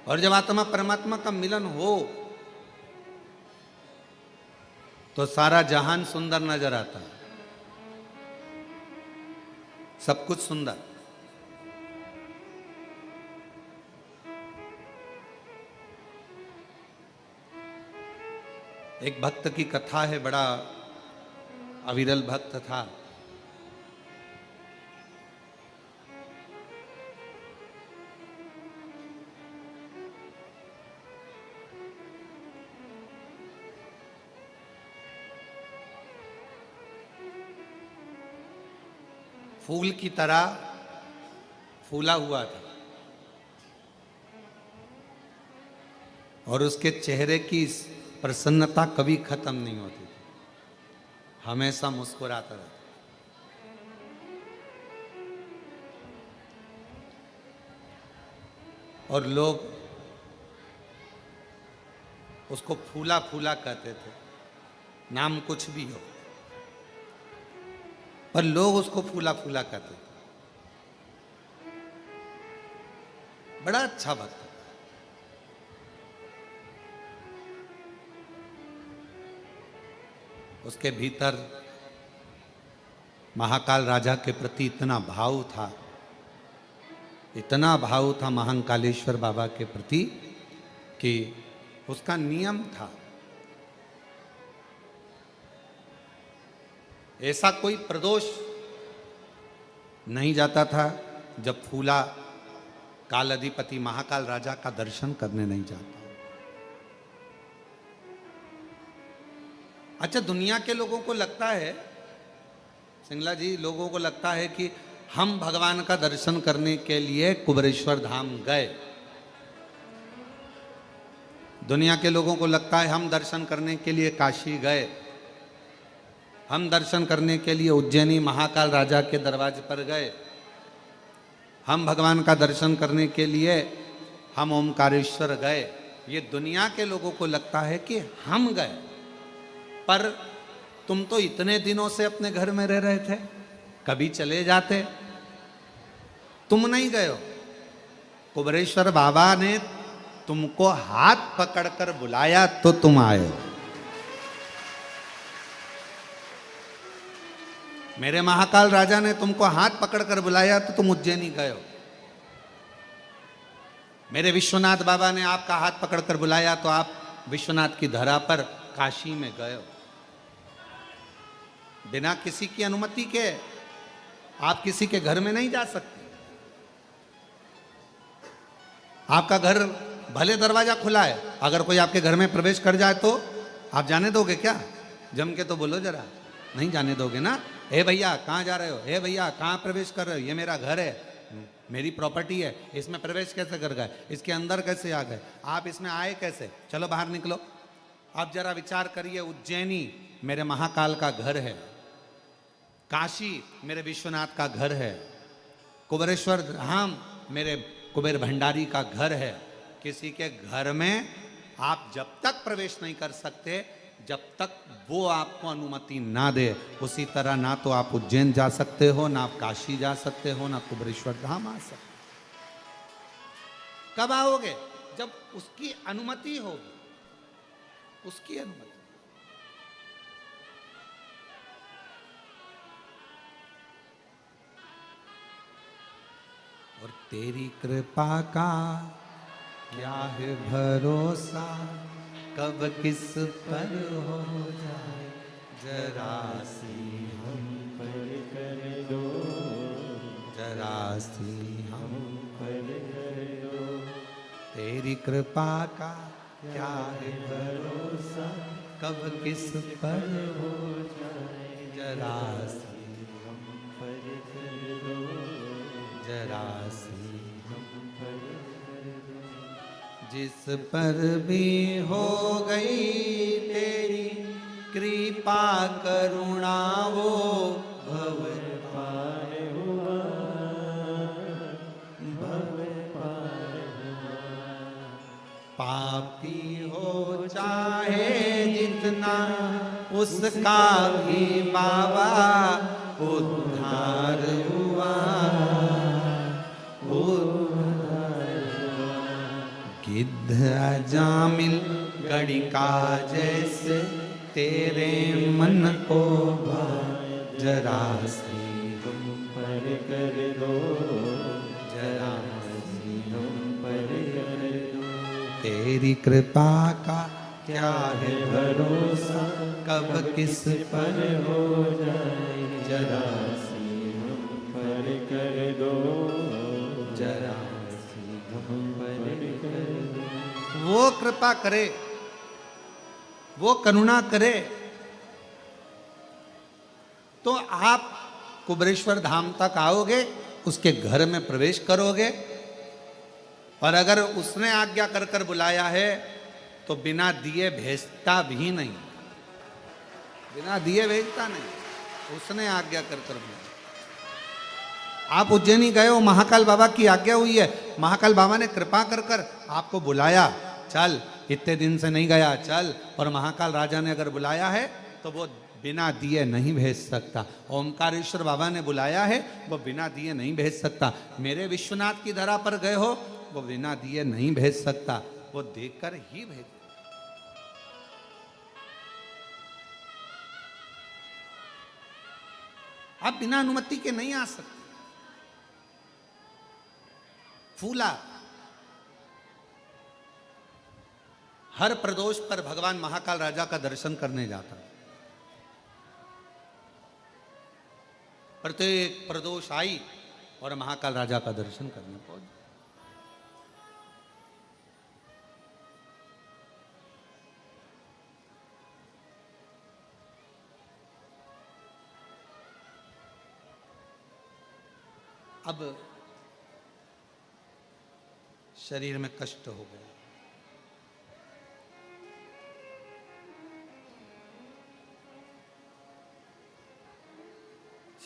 और जब आत्मा परमात्मा का मिलन हो तो सारा जहान सुंदर नजर आता है, सब कुछ सुंदर। एक भक्त की कथा है, बड़ा अविरल भक्त था। फूल की तरह फूला हुआ था और उसके चेहरे की प्रसन्नता कभी खत्म नहीं होती थी, हमेशा मुस्कुराता रहता। और लोग उसको फूला फूला कहते थे, नाम कुछ भी हो, पर लोग उसको फूला फूला कहते थे। बड़ा अच्छा भक्त था। उसके भीतर महाकाल राजा के प्रति इतना भाव था, इतना भाव था महाकालेश्वर बाबा के प्रति कि उसका नियम था, ऐसा कोई प्रदोष नहीं जाता था जब फूला काल अधिपति महाकाल राजा का दर्शन करने नहीं जाता। अच्छा, दुनिया के लोगों को लगता है, सिंगला जी, लोगों को लगता है कि हम भगवान का दर्शन करने के लिए कुबेरेश्वर धाम गए। दुनिया के लोगों को लगता है हम दर्शन करने के लिए काशी गए, हम दर्शन करने के लिए उज्जैनी महाकाल राजा के दरवाजे पर गए, हम भगवान का दर्शन करने के लिए हम ओमकारेश्वर गए। ये दुनिया के लोगों को लगता है कि हम गए, पर तुम तो इतने दिनों से अपने घर में रह रहे थे, कभी चले जाते, तुम नहीं गए हो। कुबेरेश्वर बाबा ने तुमको हाथ पकड़कर बुलाया तो तुम आए हो। मेरे महाकाल राजा ने तुमको हाथ पकड़कर बुलाया तो तुम उज्जैनी गए हो। मेरे विश्वनाथ बाबा ने आपका हाथ पकड़कर बुलाया तो आप विश्वनाथ की धरा पर काशी में गए हो, बिना किसी की अनुमति के आप किसी के घर में नहीं जा सकते। आपका घर भले दरवाजा खुला है, अगर कोई आपके घर में प्रवेश कर जाए तो आप जाने दोगे क्या? जम के तो बोलो जरा, नहीं जाने दोगे ना। हे भैया कहाँ जा रहे हो? हे भैया कहाँ प्रवेश कर रहे हो? ये मेरा घर है, मेरी प्रॉपर्टी है, इसमें प्रवेश कैसे कर गए? इसके अंदर कैसे आ गए? आप इसमें आए कैसे? चलो बाहर निकलो। आप जरा विचार करिए, उज्जैनी मेरे महाकाल का घर है, काशी मेरे विश्वनाथ का घर है, कुबेरेश्वर धाम मेरे कुबेर भंडारी का घर है। किसी के घर में आप जब तक प्रवेश नहीं कर सकते जब तक वो आपको अनुमति ना दे। उसी तरह ना तो आप उज्जैन जा सकते हो, ना आप काशी जा सकते हो, ना कुबेरेश्वर धाम आ सकते। कब आओगे? जब उसकी अनुमति होगी, उसकी अनुमति। और तेरी कृपा का क्या है भरोसा, कब किस पर हो जाए जरा सी हम
पर कर दो,
जरा सी हम
पर कर दो।
तेरी कृपा का क्या है भरोसा, कब किस पर हो जाए जरा सी
हम पर कर दो,
जरा सी
हम पर कर दो।
जिस पर भी हो गई तेरी कृपा करुणा वो भव
पार हुआ, भव पार हुआ।
पापी हो चाहे जितना उसका भी बाबा उद्धार हुआ, गिद्ध अजामिल गड़िका जैसे तेरे मन को भाए जरा सी
तुम पर कर दो,
जरा
सी तुम पर कर दो।
तेरी कृपा का क्या है
भरोसा
कब किस
पर हो जाए जरा सी हम पर कर दो,
जरा
सी हम पर कर दो।
वो कृपा करे, वो करुणा करे तो आप कुबेरेश्वर धाम तक आओगे, उसके घर में प्रवेश करोगे। और अगर उसने आज्ञा कर कर बुलाया है तो बिना दिए भेजता भी नहीं, बिना दिए भेजता नहीं, उसने आज्ञा कर कर बुलाया। आप उज्जैनी गए हो, महाकाल बाबा की आज्ञा हुई है, महाकाल बाबा ने कृपा कर कर आपको बुलाया, चल इतने दिन से नहीं गया चल। और महाकाल राजा ने अगर बुलाया है तो वो बिना दिए नहीं भेज सकता। ओमकारेश्वर बाबा ने बुलाया है, वो बिना दिए नहीं भेज सकता। मेरे विश्वनाथ की धरा पर गए हो, वो बिना दिए नहीं भेज सकता, वो देकर ही भेज। आप बिना अनुमति के नहीं आ सकते। फूला हर प्रदोष पर भगवान महाकाल राजा का दर्शन करने जाता, प्रत्येक प्रदोष आई और महाकाल राजा का दर्शन करने पहुंच। अब शरीर में कष्ट हो गया,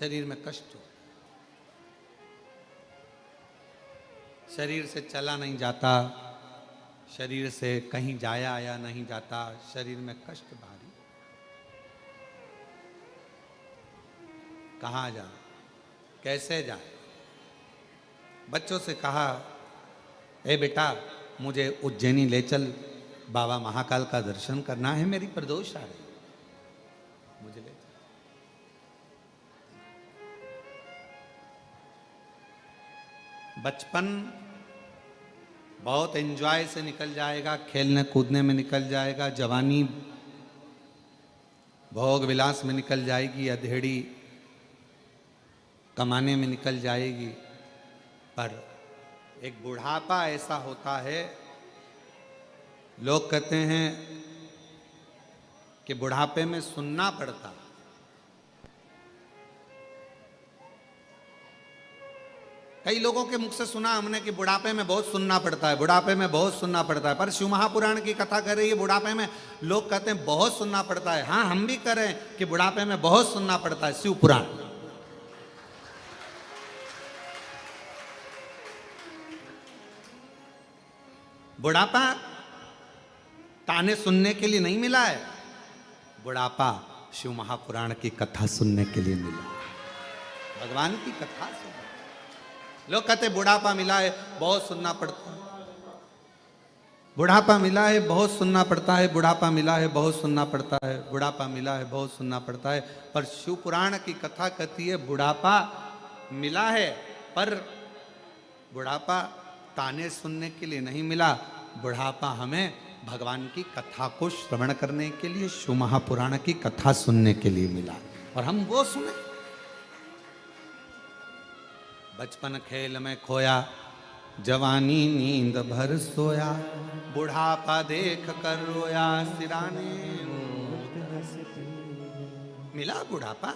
शरीर में कष्ट हो, शरीर से चला नहीं जाता, शरीर से कहीं जाया आया नहीं जाता, शरीर में कष्ट भारी। कहाँ जाए, कैसे जाए? बच्चों से कहा, ए बेटा मुझे उज्जैनी ले चल, बाबा महाकाल का दर्शन करना है, मेरी प्रदोष आ रही, मुझे ले चल। बचपन बहुत एंजॉय से निकल जाएगा, खेलने कूदने में निकल जाएगा, जवानी भोग विलास में निकल जाएगी, अधेड़ी कमाने में निकल जाएगी। पर एक बुढ़ापा ऐसा होता है, लोग कहते हैं कि बुढ़ापे में सुनना पड़ता। कई लोगों के मुख से सुना हमने कि बुढ़ापे में बहुत सुनना पड़ता है, बुढ़ापे में बहुत सुनना पड़ता है। पर शिव महापुराण की कथा कर रही है बुढ़ापे में लोग कहते हैं बहुत सुनना पड़ता है। हाँ, हम भी कह रहे हैं कि बुढ़ापे में बहुत सुनना पड़ता है। शिव पुराण बुढ़ापा ताने सुनने के लिए नहीं मिला है, बुढ़ापा शिव महापुराण की कथा सुनने के लिए मिला, भगवान की कथा सुन। लोग कहते बुढ़ापा मिला है बहुत सुनना पड़ता है, बुढ़ापा मिला है बहुत सुनना पड़ता है, बुढ़ापा मिला है बहुत सुनना पड़ता है, बुढ़ापा मिला है बहुत सुनना पड़ता है। पर शिव पुराण की कथा कहती है बुढ़ापा मिला है, पर बुढ़ापा ताने सुनने के लिए नहीं मिला, बुढ़ापा हमें भगवान की कथा को श्रवण करने के लिए, शिव महापुराण की कथा सुनने के लिए मिला। और हम वो सुने। बचपन खेल में खोया, जवानी नींद भर सोया, बुढ़ापा देख कर रोया, सिराने मिला बुढ़ापा।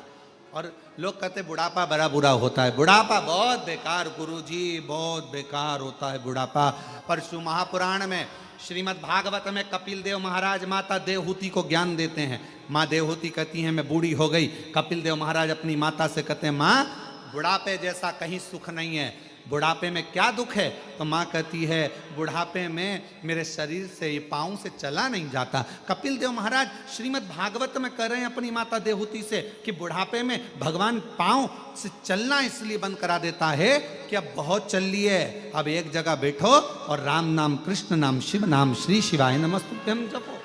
और लोग कहते बुढ़ापा बड़ा बुरा होता है, बुढ़ापा बहुत बेकार गुरुजी, बहुत बेकार होता है बुढ़ापा। पर शिव महापुराण में श्रीमद् भागवत में कपिल देव महाराज माता देवहूति को ज्ञान देते हैं। माँ देवहूति कहती हैं मैं बूढ़ी हो गई। कपिल देव महाराज अपनी माता से कहते हैं माँ बुढ़ापे जैसा कहीं सुख नहीं है, बुढ़ापे में क्या दुख है? तो माँ कहती है बुढ़ापे में मेरे शरीर से, ये पाँव से चला नहीं जाता। कपिल देव महाराज श्रीमद् भागवत में कह रहे हैं अपनी माता देवहूति से कि बुढ़ापे में भगवान पाँव से चलना इसलिए बंद करा देता है कि अब बहुत चल लिए, अब एक जगह बैठो और राम नाम, कृष्ण नाम, शिव नाम, श्री शिवाय नमस्तुभ्यम जपो।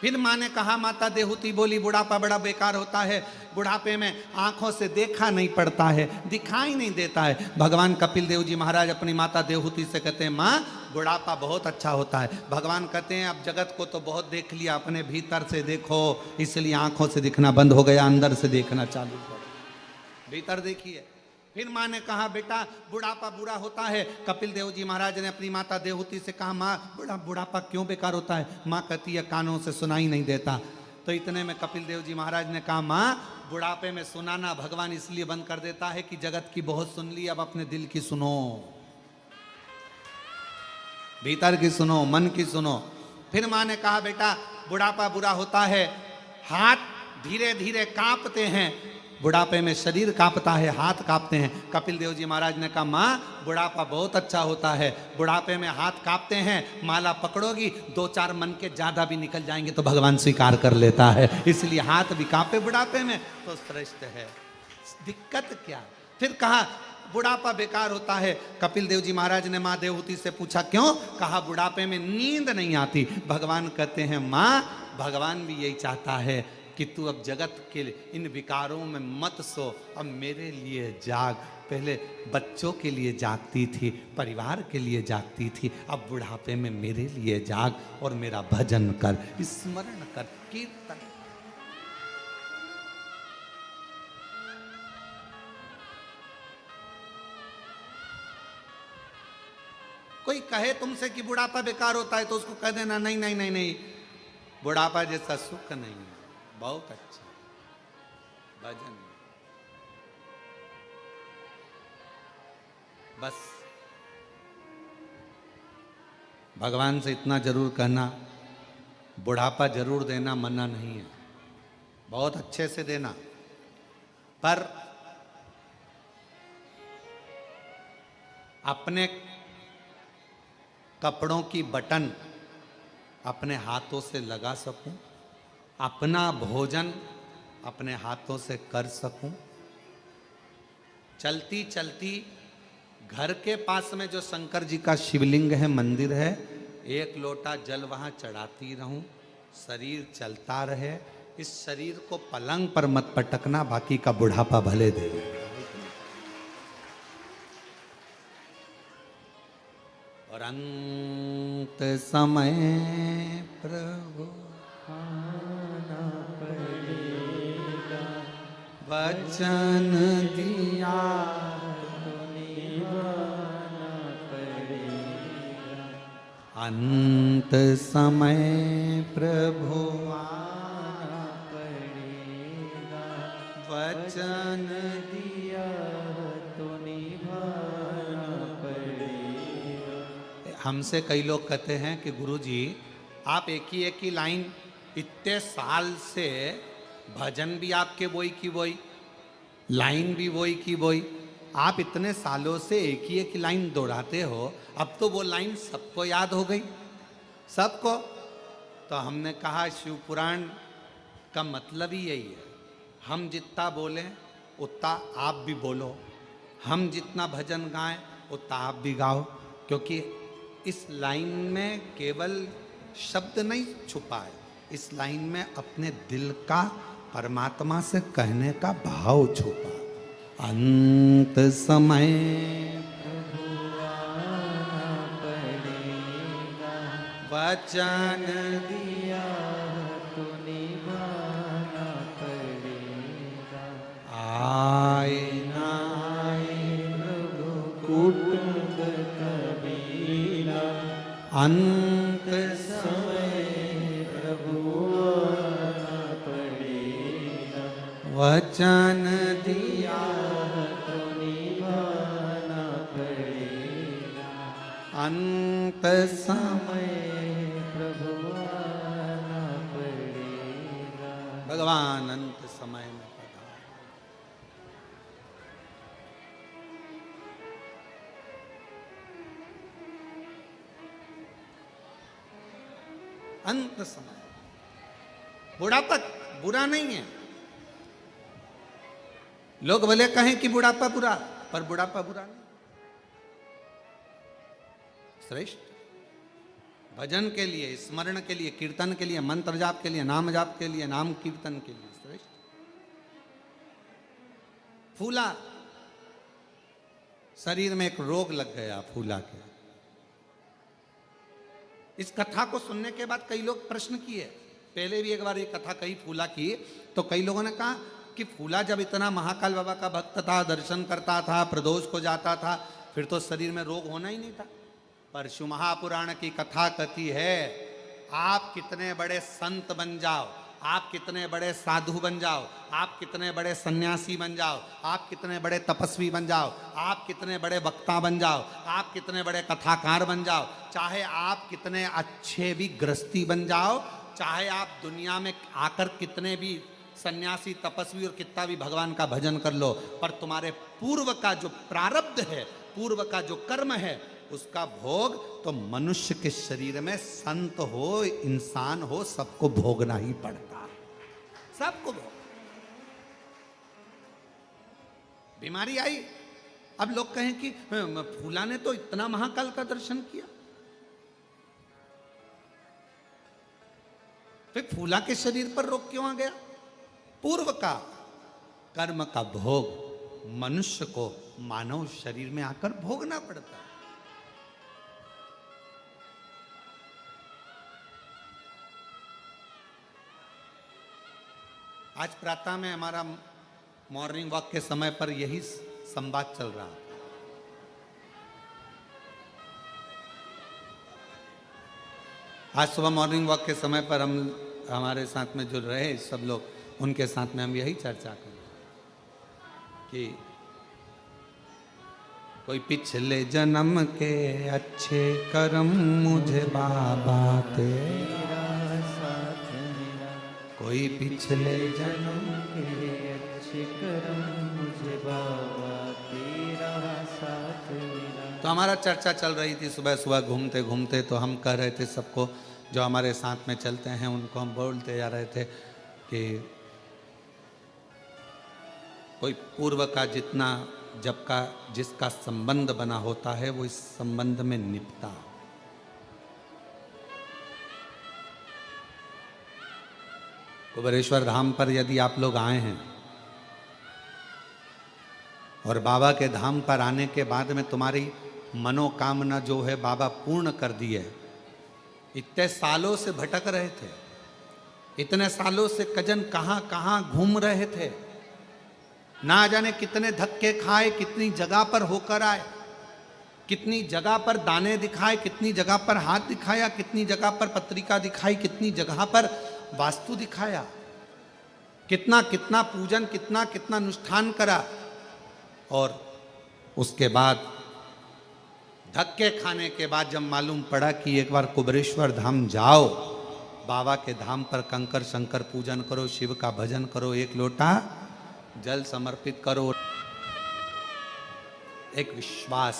फिर माँ ने कहा, माता देवहूति बोली बुढ़ापा बड़ा बेकार होता है, बुढ़ापे में आंखों से देखा नहीं पड़ता है, दिखाई नहीं देता है। भगवान कपिल देव जी महाराज अपनी माता देवहूति से कहते हैं माँ बुढ़ापा बहुत अच्छा होता है। भगवान कहते हैं अब जगत को तो बहुत देख लिया, अपने भीतर से देखो, इसलिए आंखों से दिखना बंद हो गया, अंदर से देखना चालू करो, भीतर देखिए। फिर माँ ने कहा बेटा बुढ़ापा बुरा होता है। कपिल देव जी महाराज ने अपनी माता देवहूति से कहा माँ बुढ़ापा क्यों बेकार होता है? माँ कहती है कानों से सुनाई नहीं देता। तो इतने में कपिल देव जी महाराज ने कहा माँ बुढ़ापे में सुनाना भगवान इसलिए बंद कर देता है कि जगत की बहुत सुन ली, अब अपने दिल की सुनो, भीतर की सुनो, मन की सुनो। फिर माँ ने कहा बेटा बुढ़ापा बुरा होता है, हाथ धीरे धीरे कांपते हैं, बुढ़ापे में शरीर कांपता है, हाथ कांपते हैं। कपिल देव जी महाराज ने कहा माँ बुढ़ापा बहुत अच्छा होता है, बुढ़ापे में हाथ कांपते हैं, माला पकड़ोगी 2-4 मन के ज्यादा भी निकल जाएंगे तो भगवान स्वीकार कर लेता है, इसलिए हाथ भी कांपे बुढ़ापे में तो श्रेष्ठ है, दिक्कत क्या। फिर कहा बुढ़ापा बेकार होता है। कपिल देव जी महाराज ने माँ देवहूति से पूछा क्यों? कहा बुढ़ापे में नींद नहीं आती। भगवान कहते हैं माँ भगवान भी यही चाहता है कि तू अब जगत के इन विकारों में मत सो, अब मेरे लिए जाग। पहले बच्चों के लिए जागती थी, परिवार के लिए जागती थी, अब बुढ़ापे में मेरे लिए जाग और मेरा भजन कर, स्मरण कर, कीर्तन। कोई कहे तुमसे कि बुढ़ापा बेकार होता है तो उसको कह देना नहीं नहीं नहीं नहीं, बुढ़ापा जैसा सुख नहीं है, बहुत अच्छा भजन। बस भगवान से इतना जरूर कहना बुढ़ापा जरूर देना, मना नहीं है, बहुत अच्छे से देना, पर अपने कपड़ों की बटन अपने हाथों से लगा सकूं, अपना भोजन अपने हाथों से कर सकूं, चलती चलती घर के पास में जो शंकर जी का शिवलिंग है, मंदिर है, 1 लोटा जल वहां चढ़ाती रहूं, शरीर चलता रहे। इस शरीर को पलंग पर मत पटकना, बाकी का बुढ़ापा भले दे। और अंत समय प्रभु वचन दिया
तो निभाना पड़ेगा।
अंत समय प्रभु
आना पड़ेगा।
वचन
दिया तो निभाना पड़ेगा।
हमसे कई लोग कहते हैं कि गुरुजी आप एक ही लाइन इतने साल से भजन भी आपके वही की वही, लाइन भी वही की वही, आप इतने सालों से एक ही लाइन दोहराते हो, अब तो वो लाइन सबको याद हो गई, सबको। तो हमने कहा शिव पुराण का मतलब ही यही है, हम जितना बोलें उतना आप भी बोलो, हम जितना भजन गाएं उतना आप भी गाओ, क्योंकि इस लाइन में केवल शब्द नहीं छुपा है, इस लाइन में अपने दिल का परमात्मा से कहने का भाव छुपा। अंत समय वचन
दिया तो निभाना पड़ेगा।
आए ना
प्रभु कुटुंब कबीला,
अंत
समय प्रभु आना पड़ेगा।
वचन दिया
तो निभाना पड़ेगा।
अंत समय
प्रभु आना पड़ेगा।
भगवान अंत समय में पधारे। अंत समय, बुढ़ापा बुरा नहीं है। लोग भले कहें कि बुढ़ापा बुरा, पर बुढ़ापा बुरा नहीं, श्रेष्ठ। भजन के लिए, स्मरण के लिए, कीर्तन के लिए, मंत्र जाप के लिए, नाम जाप के लिए, नाम कीर्तन के लिए श्रेष्ठ। फूला, शरीर में एक रोग लग गया फूला के। इस कथा को सुनने के बाद कई लोग प्रश्न किए, पहले भी एक बार ये कथा कही फूला की, तो कई लोगों ने कहा कि फूला जब इतना महाकाल बाबा का भक्त था, दर्शन करता था, प्रदोष को जाता था, फिर तो शरीर में रोग होना ही नहीं था। पर शिव महापुराण की कथा कहती है, आप कितने बड़े संत बन जाओ, आप कितने बड़े साधु बन जाओ, आप कितने बड़े सन्यासी बन जाओ, आप कितने बड़े तपस्वी बन जाओ, आप कितने बड़े वक्ता बन जाओ, आप कितने बड़े कथाकार बन जाओ, चाहे आप कितने अच्छे भी गृहस्थी बन जाओ, चाहे आप दुनिया में आकर कितने भी सन्यासी तपस्वी और कितना भी भगवान का भजन कर लो, पर तुम्हारे पूर्व का जो प्रारब्ध है, पूर्व का जो कर्म है, उसका भोग तो मनुष्य के शरीर में संत हो, इंसान हो, सबको भोगना ही पड़ता है, सबको भोग। बीमारी आई, अब लोग कहें कि फूला ने तो इतना महाकाल का दर्शन किया, फिर फूला के शरीर पर रोग क्यों आ गया? पूर्व का कर्म का भोग मनुष्य को मानव शरीर में आकर भोगना पड़ता है। आज प्रातः में हमारा मॉर्निंग वॉक के समय पर यही संवाद चल रहा है। आज सुबह मॉर्निंग वॉक के समय पर हम हमारे साथ में जो रहे सब लोग, उनके साथ में हम यही चर्चा करें कि कोई पिछले जन्म के अच्छे कर्म मुझे बाबा तेरा साथ मिला, कोई पिछले जन्म
के अच्छे कर्म मुझे बाबा तेरा साथ मिला।
तो हमारा चर्चा चल रही थी सुबह सुबह घूमते घूमते, तो हम कह रहे थे सबको जो हमारे साथ में चलते हैं उनको हम बोलते जा रहे थे कि कोई पूर्व का जितना जब का जिसका संबंध बना होता है वो इस संबंध में निपटा। कुबेरेश्वर धाम पर यदि आप लोग आए हैं और बाबा के धाम पर आने के बाद में तुम्हारी मनोकामना जो है बाबा पूर्ण कर दी है, इतने सालों से भटक रहे थे, इतने सालों से कजन कहाँ कहाँ घूम रहे थे, ना जाने कितने धक्के खाए, कितनी जगह पर होकर आए, कितनी जगह पर दाने दिखाए, कितनी जगह पर हाथ दिखाया, कितनी जगह पर पत्रिका दिखाई, कितनी जगह पर वास्तु दिखाया, कितना कितना पूजन, कितना कितना अनुष्ठान करा। और उसके बाद धक्के खाने के बाद जब मालूम पड़ा कि एक बार कुबेरेश्वर धाम जाओ, बाबा के धाम पर कंकर शंकर पूजन करो, शिव का भजन करो, एक लोटा जल समर्पित करो, एक विश्वास।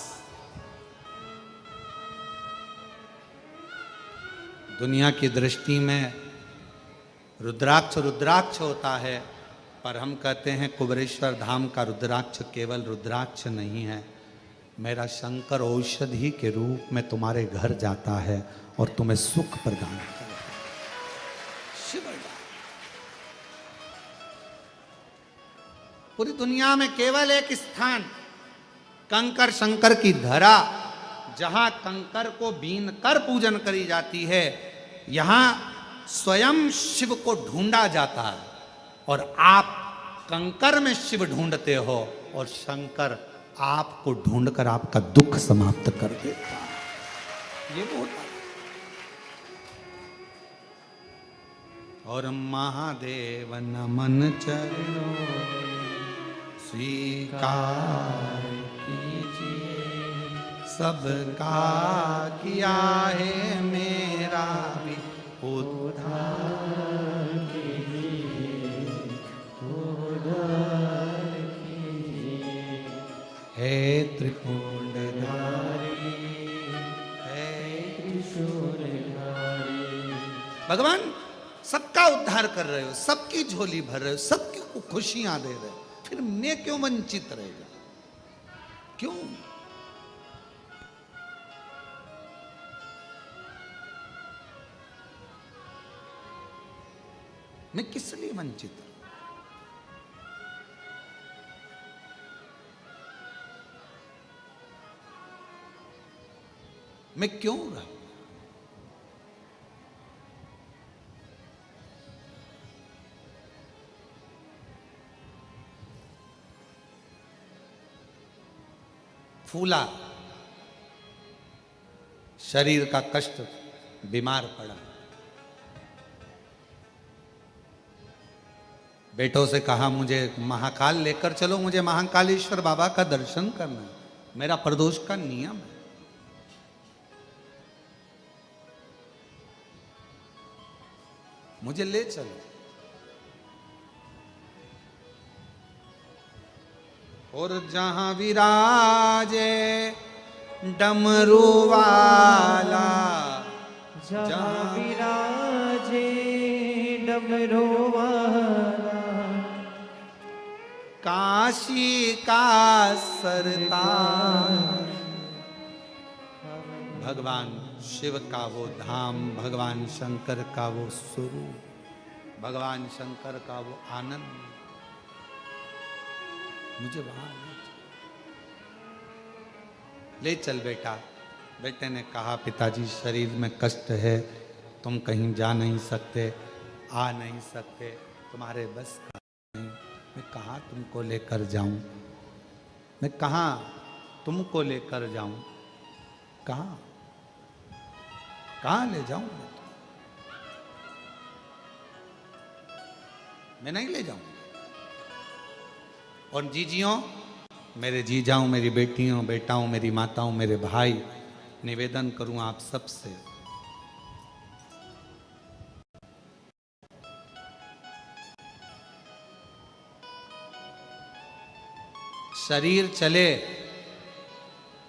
दुनिया की दृष्टि में रुद्राक्ष रुद्राक्ष होता है, पर हम कहते हैं कुबेरेश्वर धाम का रुद्राक्ष केवल रुद्राक्ष नहीं है, मेरा शंकर औषधि के रूप में तुम्हारे घर जाता है और तुम्हें सुख प्रदान करता है। पूरी दुनिया में केवल एक स्थान कंकर शंकर की धरा, जहां कंकर को बीन कर पूजन करी जाती है, यहां स्वयं शिव को ढूंढा जाता है। और आप कंकर में शिव ढूंढते हो और शंकर आपको ढूंढकर आपका दुख समाप्त कर देता है। ये बहुत और महादेव नमन चरणों स्वीकार कीजिए, सबका किया है मेरा भी उद्धार कीजिए, उद्धार कीजिए, हे त्रिपुंडधारी, हे त्रिशूलधारी। भगवान सबका उद्धार कर रहे हो, सबकी झोली भर रहे हो, सबकी को खुशियां दे रहे हो, फिर मैं क्यों वंचित रहेगा? क्यों? मैं किस लिए वंचित हूं? मैं क्यों रहूं? फूला, शरीर का कष्ट, बीमार पड़ा, बेटों से कहा मुझे महाकाल लेकर चलो, मुझे महाकालेश्वर बाबा का दर्शन करना है, मेरा प्रदोष का नियम है। मुझे ले चलो। और जहां विराजे डमरू वाला,
जहाँ विराजे डमरू वाला,
काशी का सरताज, भगवान शिव का वो धाम, भगवान शंकर का वो स्वरूप, भगवान शंकर का वो आनंद, मुझे वहां ले चल बेटा। बेटे ने कहा पिताजी शरीर में कष्ट है, तुम कहीं जा नहीं सकते, आ नहीं सकते, तुम्हारे बस का नहीं, मैं कहाँ तुमको लेकर जाऊं, मैं कहाँ तुमको लेकर जाऊं, कहाँ कहाँ ले जाऊं मैं नहीं ले जाऊं। और जीजियों, मेरे जीजाओं, मेरी बेटियों, बेटाओं, मेरी माताओं, मेरे भाई, निवेदन करूं आप सबसे, शरीर चले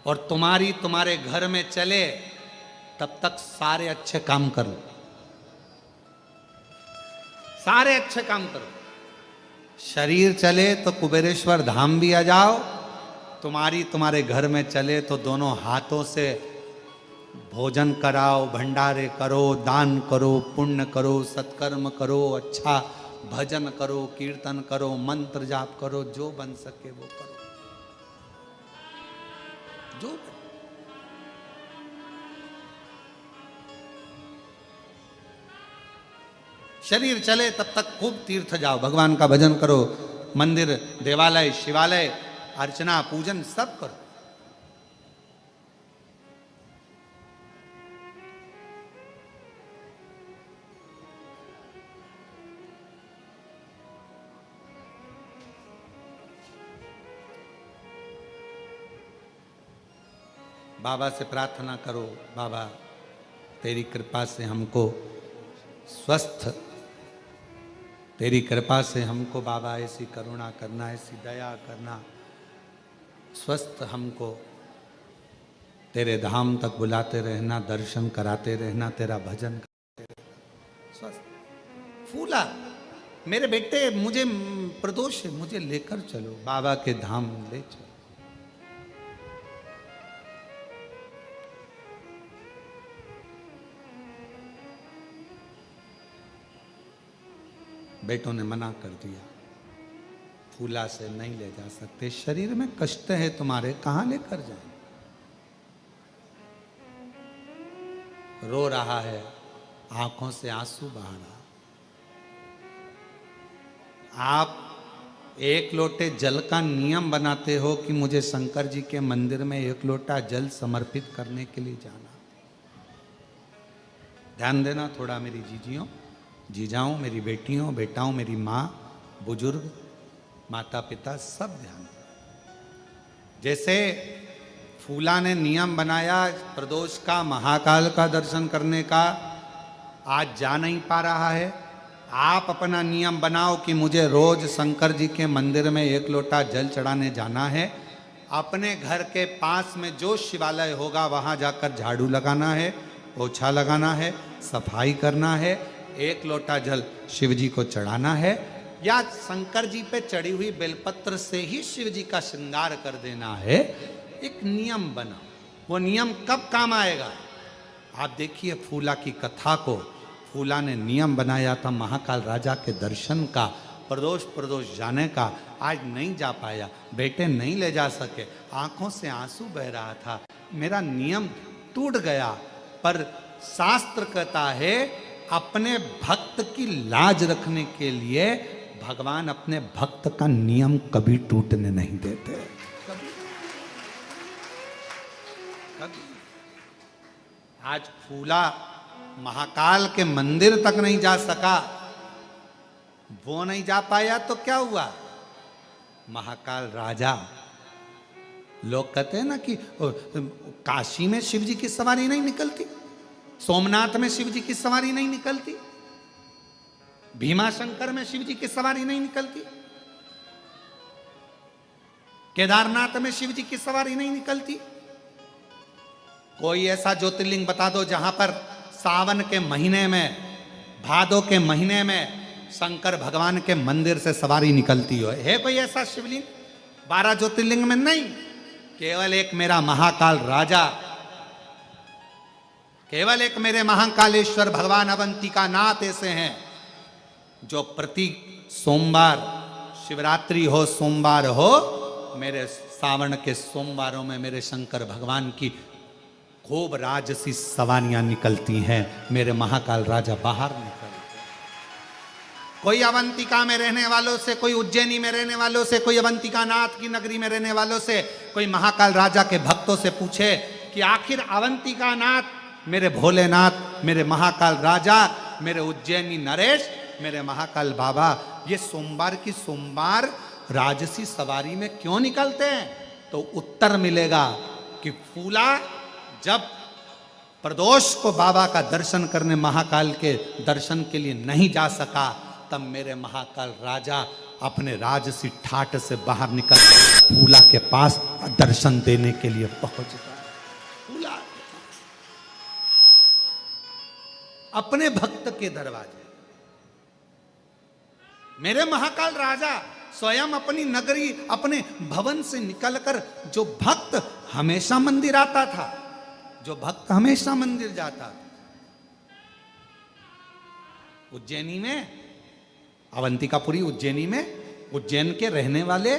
और तुम्हारे घर में चले, तब तक सारे अच्छे काम कर लो, सारे अच्छे काम करो। शरीर चले तो कुबेरेश्वर धाम भी आ जाओ, तुम्हारे घर में चले तो दोनों हाथों से भोजन कराओ, भंडारे करो, दान करो, पुण्य करो, सत्कर्म करो, अच्छा भजन करो, कीर्तन करो, मंत्र जाप करो, जो बन सके वो करो, जो बन। शरीर चले तब तक खूब तीर्थ जाओ, भगवान का भजन करो, मंदिर, देवालय, शिवालय, अर्चना, पूजन सब करो। बाबा से प्रार्थना करो, बाबा तेरी कृपा से हमको स्वस्थ, तेरी कृपा से हमको बाबा ऐसी करुणा करना, ऐसी दया करना, स्वस्थ हमको तेरे धाम तक बुलाते रहना, दर्शन कराते रहना, तेरा भजन करते रहना, स्वस्थ। फूला मेरे बेटे, मुझे प्रदोष है, मुझे लेकर चलो बाबा के धाम ले चलो। बेटों ने मना कर दिया, फूला से नहीं ले जा सकते, शरीर में कष्ट है तुम्हारे, कहां लेकर जाएं? रो रहा है, आंखों से आंसू बहा रहा। आप एक लोटे जल का नियम बनाते हो कि मुझे शंकर जी के मंदिर में एक लोटा जल समर्पित करने के लिए जाना। ध्यान देना थोड़ा मेरी जीजियों, जीजाओं, मेरी बेटियों, बेटाओं, मेरी माँ, बुजुर्ग, माता पिता, सब ध्यान दें। जैसे फूला ने नियम बनाया प्रदोष का, महाकाल का दर्शन करने का, आज जा नहीं पा रहा है, आप अपना नियम बनाओ कि मुझे रोज शंकर जी के मंदिर में एक लोटा जल चढ़ाने जाना है। अपने घर के पास में जो शिवालय होगा वहाँ जाकर झाड़ू लगाना है, पोछा लगाना है, सफाई करना है, एक लोटा जल शिव जी को चढ़ाना है, या शंकर जी पे चढ़ी हुई बेलपत्र से ही शिव जी का श्रृंगार कर देना है। एक नियम बना, वो नियम कब काम आएगा? आप देखिए फूला की कथा को, फूला ने नियम बनाया था महाकाल राजा के दर्शन का, प्रदोष जाने का, आज नहीं जा पाया, बेटे नहीं ले जा सके, आंखों से आंसू बह रहा था, मेरा नियम टूट गया। पर शास्त्र कहता है अपने भक्त की लाज रखने के लिए भगवान अपने भक्त का नियम कभी टूटने नहीं देते, कभी कभी। आज फूला महाकाल के मंदिर तक नहीं जा सका, वो नहीं जा पाया तो क्या हुआ? महाकाल राजा, लोग कहते हैं ना कि काशी में शिव जी की सवारी नहीं निकलती, सोमनाथ में शिव जी की सवारी नहीं निकलती, भीमाशंकर में शिव जी की सवारी नहीं निकलती, केदारनाथ में शिव जी की सवारी नहीं निकलती। कोई ऐसा ज्योतिर्लिंग बता दो जहां पर सावन के महीने में, भादो के महीने में शंकर भगवान के मंदिर से सवारी निकलती हो। है कोई ऐसा शिवलिंग 12 ज्योतिर्लिंग में? नहीं, केवल एक मेरा महाकाल राजा, केवल एक मेरे महाकालेश्वर भगवान अवंतिका नाथ ऐसे हैं जो प्रति सोमवार, शिवरात्रि हो, सोमवार हो, मेरे सावन के सोमवारों में मेरे शंकर भगवान की खूब राजसी सवारियां निकलती हैं, मेरे महाकाल राजा बाहर निकलते हैं। कोई अवंतिका में रहने वालों से, कोई उज्जैनी में रहने वालों से, कोई अवंतिका नाथ की नगरी में रहने वालों से, कोई महाकाल राजा के भक्तों से पूछे कि आखिर अवंतिका नाथ, मेरे भोलेनाथ, मेरे महाकाल राजा, मेरे उज्जैनी नरेश, मेरे महाकाल बाबा, ये सोमवार की सोमवार राजसी सवारी में क्यों निकलते हैं? तो उत्तर मिलेगा कि फूला जब प्रदोष को बाबा का दर्शन करने, महाकाल के दर्शन के लिए नहीं जा सका, तब मेरे महाकाल राजा अपने राजसी ठाट से बाहर निकल फूला के पास दर्शन देने के लिए पहुंच गया। फूला अपने भक्त के दरवाजे, मेरे महाकाल राजा स्वयं अपनी नगरी, अपने भवन से निकलकर, जो भक्त हमेशा मंदिर आता था, जो भक्त हमेशा मंदिर जाता था, उज्जैनी में, अवंतिकापुरी उज्जैनी में, उज्जैन के रहने वाले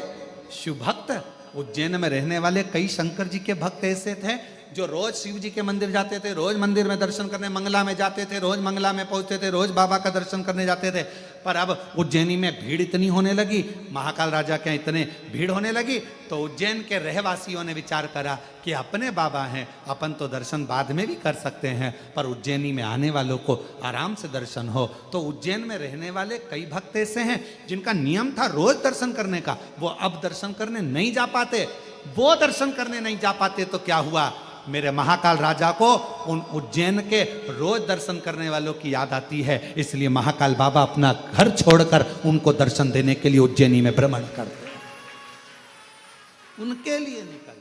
शिव भक्त, उज्जैन में रहने वाले कई शंकर जी के भक्त ऐसे थे जो रोज शिव जी के मंदिर जाते थे, रोज मंदिर में दर्शन करने मंगला में जाते थे, रोज मंगला में पहुंचते थे, रोज बाबा का दर्शन करने जाते थे, पर अब उज्जैनी में भीड़ इतनी होने लगी, महाकाल राजा के इतने भीड़ होने लगी, तो उज्जैन के रहवासियों ने विचार करा कि अपने बाबा हैं, अपन तो दर्शन बाद में भी कर सकते हैं, पर उज्जैनी में आने वालों को आराम से दर्शन हो। तो उज्जैन में रहने वाले कई भक्त ऐसे हैं जिनका नियम था रोज दर्शन करने का, वो अब दर्शन करने नहीं जा पाते। वो दर्शन करने नहीं जा पाते तो क्या हुआ, मेरे महाकाल राजा को उन उज्जैन के रोज दर्शन करने वालों की याद आती है, इसलिए महाकाल बाबा अपना घर छोड़कर उनको दर्शन देने के लिए उज्जैनी में भ्रमण करते हैं, उनके लिए निकल।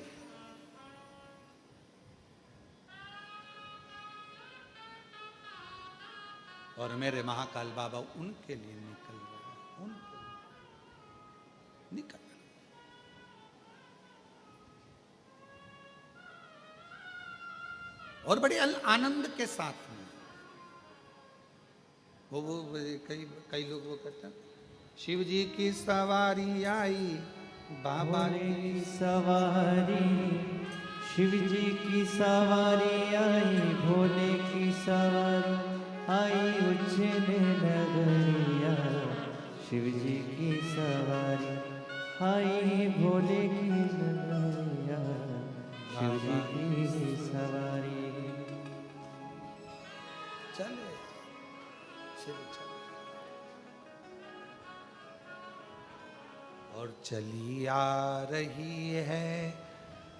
और मेरे महाकाल बाबा उनके लिए निकल रहे, उनके लिए निकल। और बड़े आनंद के साथ में वो कई लोग वो कहते हैं, शिव जी की सवारी आई, बाबा
की सवारी, शिव जी की सवारी आई, भोले की सवारी आई, उज्जैन नगरिया, शिव जी की सवारी आई, भोले की नगरिया, शिव जी की सवारी।
चले शिव चले। और चली आ रही है,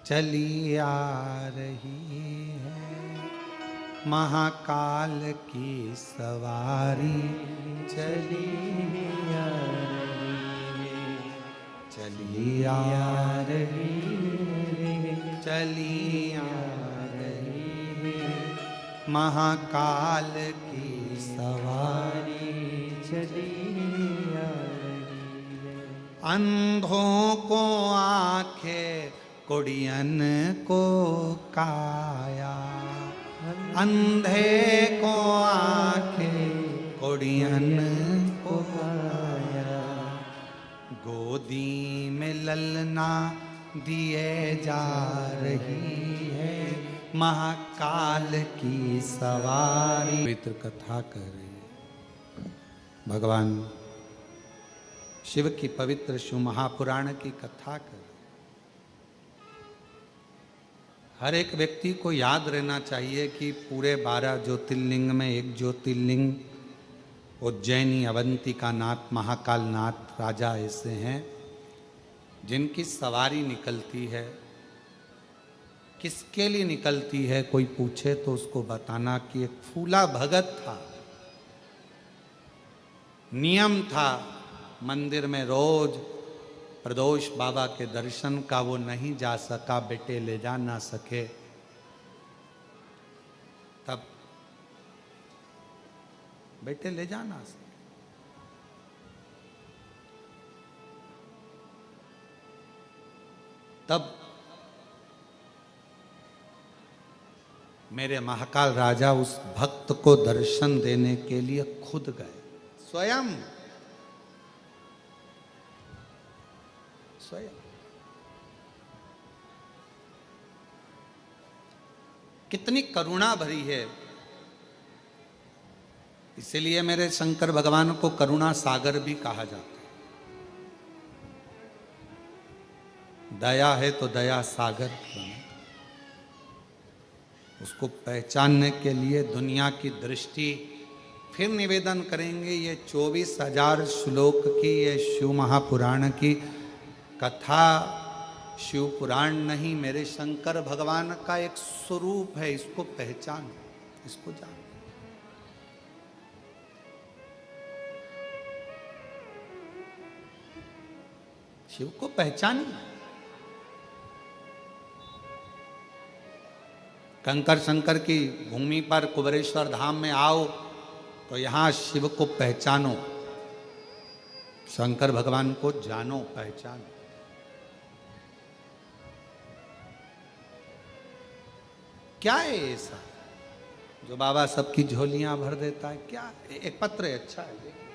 चली आ रही है महाकाल की सवारी, चली आ रही है, चली आ रही है, चली आ रही है महाकाल की सवारी,
चली आ रही है।
अंधों को आंखें, कुड़ियन को काया, अंधे को आंखें, कुड़ियन को काया, गोदी में ललना दिए जा रही है महाकाल की सवारी। पवित्र कथा कर रही है, भगवान शिव की पवित्र शिव महापुराण की कथा कर। हर एक व्यक्ति को याद रहना चाहिए कि पूरे 12 ज्योतिर्लिंग में एक ज्योतिर्लिंग उज्जैनी अवंतिका नाथ महाकाल नाथ राजा ऐसे हैं जिनकी सवारी निकलती है। किसके लिए निकलती है कोई पूछे तो उसको बताना कि एक फूला भगत था, नियम था मंदिर में रोज प्रदोष बाबा के दर्शन का, वो नहीं जा सका, बेटे ले जा ना सके, तब बेटे ले जा ना सके, तब मेरे महाकाल राजा उस भक्त को दर्शन देने के लिए खुद गए, स्वयं स्वयं। कितनी करुणा भरी है, इसलिए मेरे शंकर भगवान को करुणा सागर भी कहा जाता है। दया है तो दया सागर बने। उसको पहचानने के लिए दुनिया की दृष्टि, फिर निवेदन करेंगे ये 24,000 श्लोक की ये शिव महापुराण की कथा शिव पुराण नहीं, मेरे शंकर भगवान का एक स्वरूप है, इसको पहचानो, इसको जानो। शिव को पहचानिए। कंकर शंकर की भूमि पर कुबेरेश्वर धाम में आओ तो यहां शिव को पहचानो, शंकर भगवान को जानो, पहचानो। क्या है ऐसा जो बाबा सबकी झोलियां भर देता है? क्या एक पत्र है, अच्छा है, देखिए।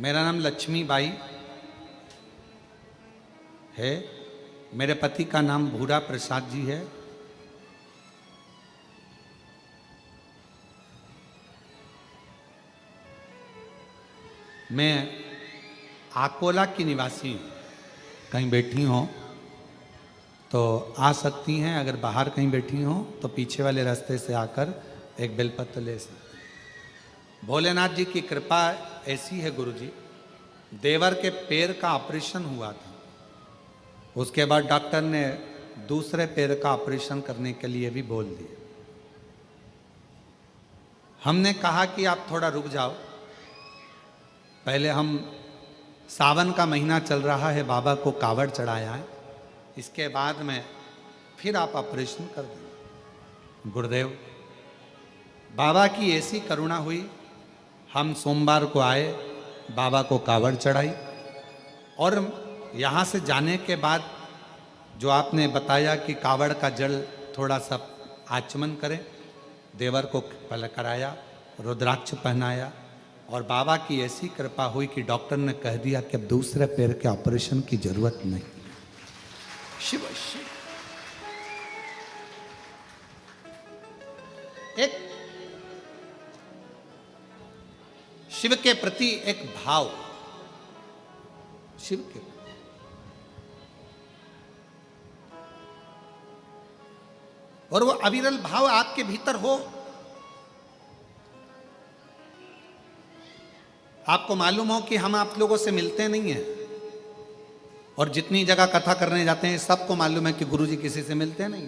मेरा नाम लक्ष्मी बाई है। मेरे पति का नाम भूरा प्रसाद जी है। मैं आकोला की निवासी हूँ। कहीं बैठी हो तो आ सकती हैं, अगर बाहर कहीं बैठी हो तो पीछे वाले रास्ते से आकर एक बेलपत्र ले सकती हैं। भोलेनाथ जी की कृपा ऐसी है गुरुजी, देवर के पैर का ऑपरेशन हुआ था, उसके बाद डॉक्टर ने दूसरे पैर का ऑपरेशन करने के लिए भी बोल दिया। हमने कहा कि आप थोड़ा रुक जाओ, पहले हम सावन का महीना चल रहा है, बाबा को कावड़ चढ़ाया है, इसके बाद में फिर आप ऑपरेशन कर दें। गुरुदेव बाबा की ऐसी करुणा हुई, हम सोमवार को आए, बाबा को कावड़ चढ़ाई, और यहाँ से जाने के बाद जो आपने बताया कि कावड़ का जल थोड़ा सा आचमन करें, देवर को पहले कराया, रुद्राक्ष पहनाया, और बाबा की ऐसी कृपा हुई कि डॉक्टर ने कह दिया कि अब दूसरे पैर के ऑपरेशन की जरूरत नहीं। शिव शिव। एक शिव के प्रति एक भाव, शिव के और वो अविरल भाव आपके भीतर हो। आपको मालूम हो कि हम आप लोगों से मिलते नहीं हैं, और जितनी जगह कथा करने जाते हैं सबको मालूम है कि गुरुजी किसी से मिलते नहीं।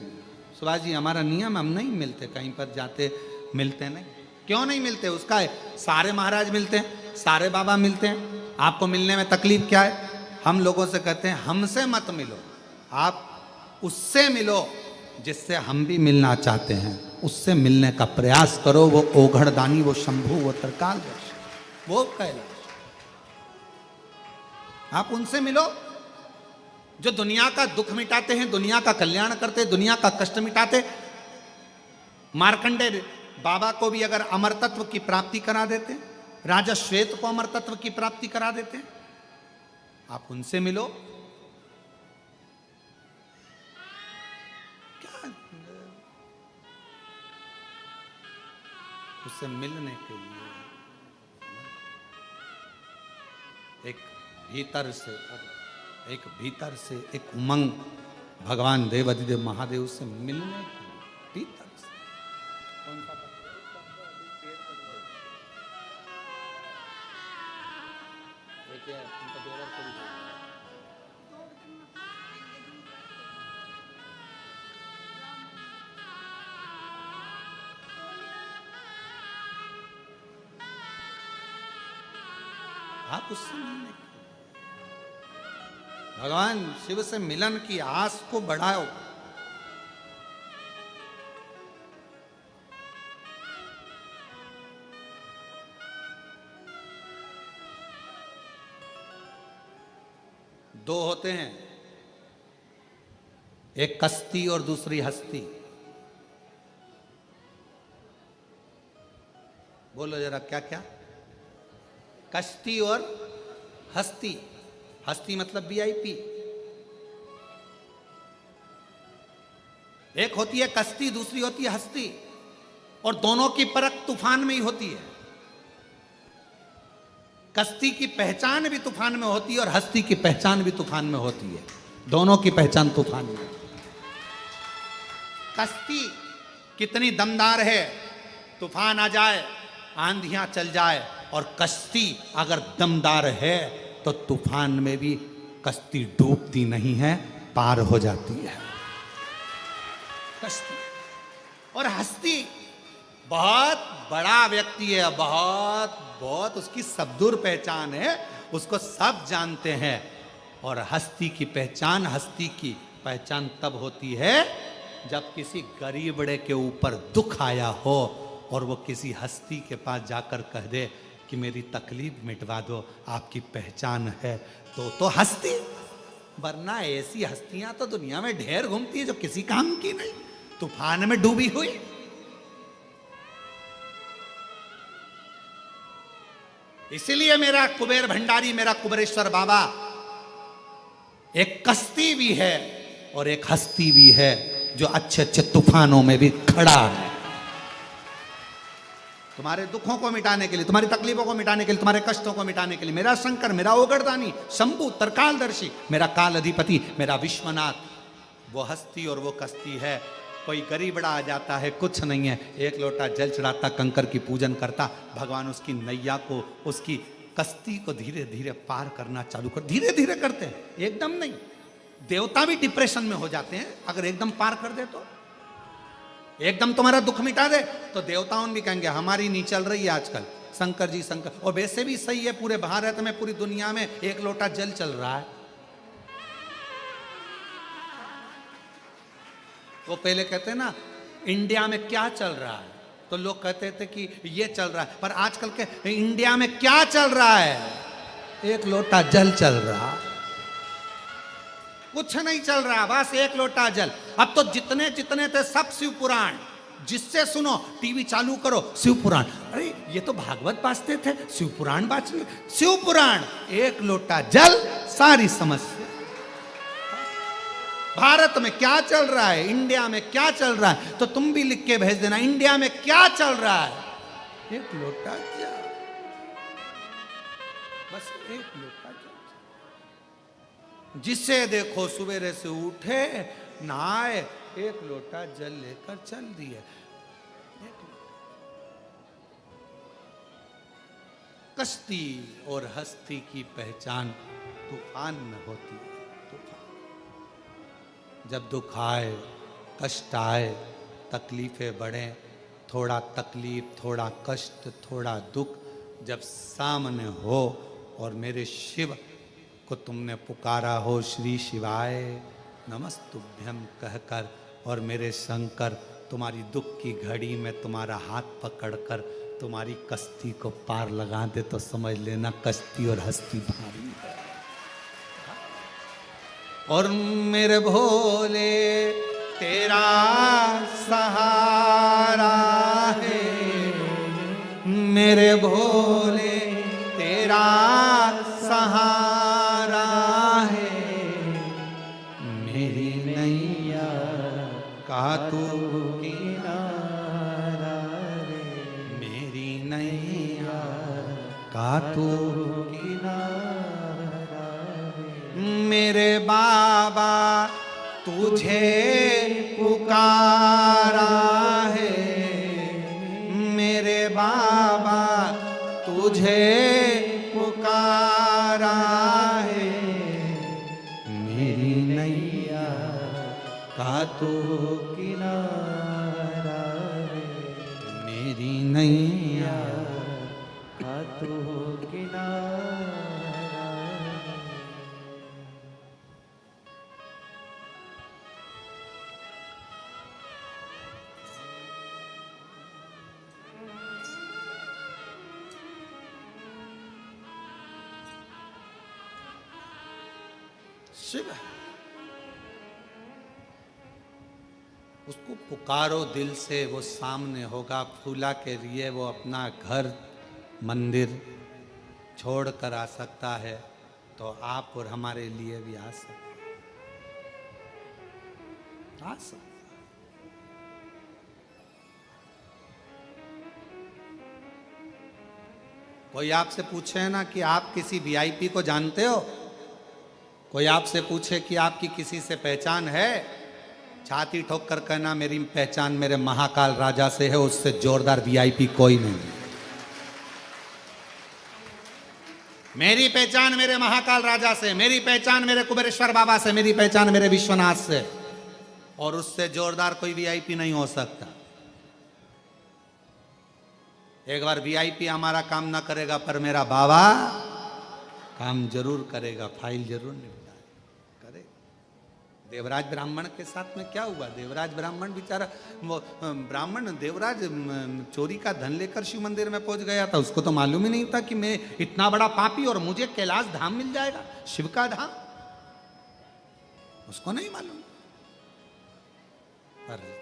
सुभाष जी हमारा नियम, हम नहीं मिलते, कहीं पर जाते मिलते नहीं। क्यों नहीं मिलते? उसका है, सारे महाराज मिलते हैं, सारे बाबा मिलते हैं, आपको मिलने में तकलीफ क्या है? हम लोगों से कहते हैं हमसे मत मिलो, आप उससे मिलो जिससे हम भी मिलना चाहते हैं, उससे मिलने का प्रयास करो। वो ओघड़दानी, वो शंभू, वो त्रिकाल, वो कैलाश, आप उनसे मिलो जो दुनिया का दुख मिटाते हैं, दुनिया का कल्याण करते, दुनिया का कष्ट मिटाते। मार्कंडेय बाबा को भी अगर अमर तत्व की प्राप्ति करा देते, राजा श्वेत को अमर तत्व की प्राप्ति करा देते, आप उनसे मिलो। क्या उससे मिलने के लिए एक भीतर से एक उमंग, भगवान देव अधिदेव महादेव से मिलने के भीतर से। कौन सा देखिए उनका देवर को भी आप उससे मिलने, भगवान शिव से मिलन की आस को बढ़ाओ। दो होते हैं, एक कश्ती और दूसरी हस्ती। बोलो जरा क्या क्या? कश्ती और हस्ती। हस्ती मतलब VIP। एक होती है कश्ती, दूसरी होती है हस्ती, और दोनों की परख तूफान में ही होती है। कश्ती की पहचान भी तूफान में होती है और हस्ती की पहचान भी तूफान में होती है। दोनों की पहचान तूफान में। कश्ती कितनी दमदार है, तूफान आ जाए, आंधियां चल जाए, और कश्ती अगर दमदार है तो तूफान में भी कश्ती डूबती नहीं है, पार हो जाती है कश्ती। और हस्ती बहुत बड़ा व्यक्ति है, बहुत बहुत उसकी सबदूर पहचान है, उसको सब जानते हैं। और हस्ती की पहचान तब होती है जब किसी गरीबड़े के ऊपर दुख आया हो और वो किसी हस्ती के पास जाकर कह दे कि मेरी तकलीफ मिटवा दो, आपकी पहचान है, तो हस्ती। वरना ऐसी हस्तियां तो दुनिया में ढेर घूमती है जो किसी काम की नहीं, तूफान में डूबी हुई। इसीलिए मेरा कुबेर भंडारी, मेरा कुबेरेश्वर बाबा एक कश्ती भी है और एक हस्ती भी है, जो अच्छे अच्छे तूफानों में भी खड़ा है। तुम्हारे दुखों को मिटाने के लिए, तुम्हारी तकलीफों को मिटाने के लिए, तुम्हारे कष्टों को मिटाने के लिए मेरा शंकर, मेरा ओगरदानी, शंभु, तरकालदर्शी, मेरा काल अधिपति, मेरा विश्वनाथ, वो हस्ती और वो कश्ती है। कोई गरीबड़ा आ जाता है, कुछ नहीं है, एक लोटा जल चढ़ाता, कंकर की पूजन करता, भगवान उसकी नैया को, उसकी कश्ती को धीरे धीरे पार करना चालू कर, धीरे धीरे करते हैं, एकदम नहीं। देवता भी डिप्रेशन में हो जाते हैं अगर एकदम पार कर दे तो। एकदम तुम्हारा दुख मिटा दे तो देवताओं भी कहेंगे हमारी नहीं चल रही है आजकल, शंकर जी शंकर। और वैसे भी सही है, पूरे भारत में, पूरी दुनिया में एक लोटा जल चल रहा है। वो पहले कहते हैं ना इंडिया में क्या चल रहा है, तो लोग कहते थे कि ये चल रहा है, पर आजकल के इंडिया में क्या चल रहा है? एक लोटा जल चल रहा, कुछ नहीं चल रहा, बस एक लोटा जल। अब तो जितने जितने थे सब शिव पुराण, जिससे सुनो, टीवी चालू करो शिव पुराण, अरे ये तो भागवत बाजते थे, शिव पुराण बाज, शिव पुराण, एक लोटा जल सारी समस्या। भारत में क्या चल रहा है, इंडिया में क्या चल रहा है, तो तुम भी लिख के भेज देना इंडिया में क्या चल रहा है, एक लोटा जल, बस एक लोटा जल। जिसे देखो सवेरे से उठे, नहाए, एक लोटा जल लेकर चल दिए। कश्ती और हस्ती की पहचान तूफान में होती है। जब दुख आए, कष्ट आए, तकलीफें बढ़े, थोड़ा तकलीफ, थोड़ा कष्ट, थोड़ा दुख जब सामने हो और मेरे शिव को तुमने पुकारा हो, श्री शिवाय नमस्तुभ्यम कहकर, और मेरे शंकर तुम्हारी दुख की घड़ी में तुम्हारा हाथ पकड़कर तुम्हारी कश्ती को पार लगा दे, तो समझ लेना कश्ती और हस्ती भारी है। और मेरे भोले तेरा सहारा है, मेरे भोले तेरा सहारा है, मेरी नैया का तू किनारा रे, मेरी नैया का तू किनारा रे। मेरे बाबा तुझे पुकारा है, मेरे बाबा तुझे पुकारा है, मेरी नैया का तू किनारा रे, मेरी नैया का तू किनारा। शिव उसको पुकारो दिल से, वो सामने होगा। फूला के लिए वो अपना घर मंदिर छोड़ कर आ सकता है, तो आप और हमारे लिए भी आ सकते। कोई आपसे पूछे ना कि आप किसी वीआईपी को जानते हो, कोई आपसे पूछे कि आपकी किसी से पहचान है, छाती ठोक कर कहना मेरी पहचान मेरे महाकाल राजा से है, उससे जोरदार वीआईपी कोई नहीं। मेरी पहचान मेरे महाकाल राजा से, मेरी पहचान मेरे कुबेरेश्वर बाबा से, मेरी पहचान मेरे विश्वनाथ से, और उससे जोरदार कोई वीआईपी नहीं हो सकता। एक बार वीआईपी हमारा काम ना करेगा, पर मेरा बाबा काम जरूर करेगा, फाइल जरूर निपटा करे। देवराज ब्राह्मण के साथ में क्या हुआ? देवराज ब्राह्मण बेचारा, वो ब्राह्मण देवराज चोरी का धन लेकर शिव मंदिर में पहुंच गया था। उसको तो मालूम ही नहीं था कि मैं इतना बड़ा पापी और मुझे कैलाश धाम मिल जाएगा, शिव का धाम, उसको नहीं मालूम। पर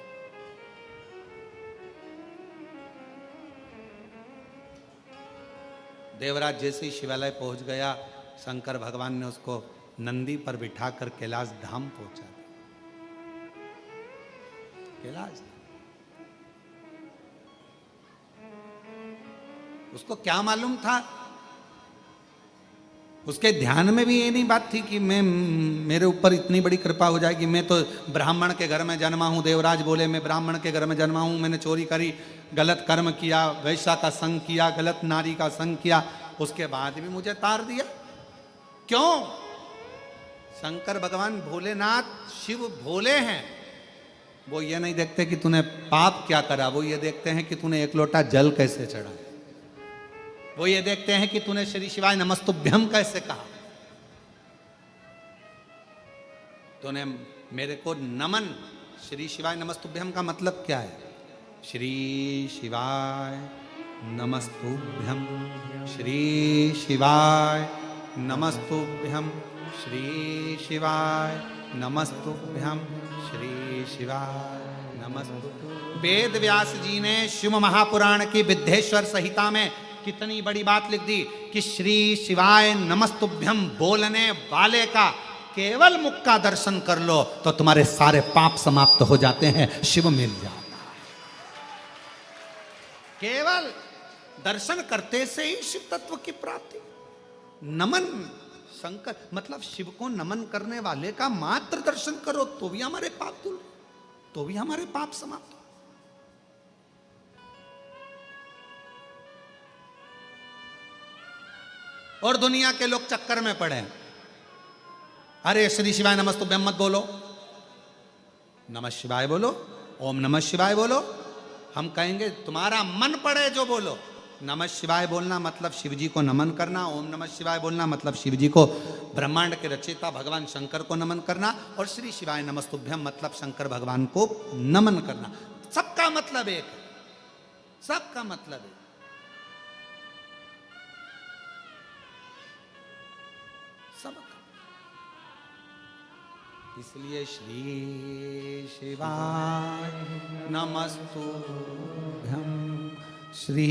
देवराज जैसे ही शिवालय पहुंच गया, शंकर भगवान ने उसको नंदी पर बिठाकर कैलाश धाम पहुंचा दिया। कैलाश उसको क्या मालूम था, उसके ध्यान में भी ये नहीं बात थी कि मेरे ऊपर इतनी बड़ी कृपा हो जाएगी। मैं तो ब्राह्मण के घर में जन्मा हूं, देवराज बोले मैं ब्राह्मण के घर में जन्मा हूं, मैंने चोरी करी, गलत कर्म किया, वैश्या का संग किया, गलत नारी का संग किया, उसके बाद भी मुझे तार दिया। क्यों? शंकर भगवान भोलेनाथ शिव भोले हैं, वो ये नहीं देखते कि तूने पाप क्या करा, वो ये देखते हैं कि तूने एक लोटा जल कैसे चढ़ा, वो ये देखते हैं कि तूने श्री शिवाय नमस्तुभ्यम कैसे कहा, तूने मेरे को नमन। श्री शिवाय नमस्तुभ्यम का मतलब क्या है? श्री शिवाय नमस्तुभ्यम, श्री शिवाय नमस्तुभ्यम, श्री शिवाय नमस्तुभ्यम, श्री शिवाय नमस्तुभ्यम। वेद व्यास जी ने शिव महापुराण की विद्धेश्वर संहिता में कितनी बड़ी बात लिख दी कि श्री शिवाय नमस्तुभ्यम बोलने वाले का केवल मुख का दर्शन कर लो तो तुम्हारे सारे पाप समाप्त हो जाते हैं, शिव मिल जाता है। केवल दर्शन करते से ही शिव तत्व की प्राप्ति। नमन, शंकर मतलब शिव को नमन करने वाले का मात्र दर्शन करो तो भी हमारे पाप धुल, तो भी हमारे पाप समाप्त। और दुनिया के लोग चक्कर में पड़े, अरे श्री शिवाय नमस्तुभ्यम मत बोलो, नमः शिवाय बोलो, ओम नमः शिवाय बोलो। हम कहेंगे तुम्हारा मन पड़े जो बोलो। नमः शिवाय बोलना मतलब शिव जी को नमन करना, ओम नमः शिवाय बोलना मतलब शिव जी को, ब्रह्मांड के रचयिता भगवान शंकर को नमन करना, और श्री शिवाय नमस्तुभ्यम मतलब शंकर भगवान को नमन करना। सबका मतलब एक है, सबका मतलब एक। सबका। इसलिए श्री शिवाय नमस्तुभ्यम, श्री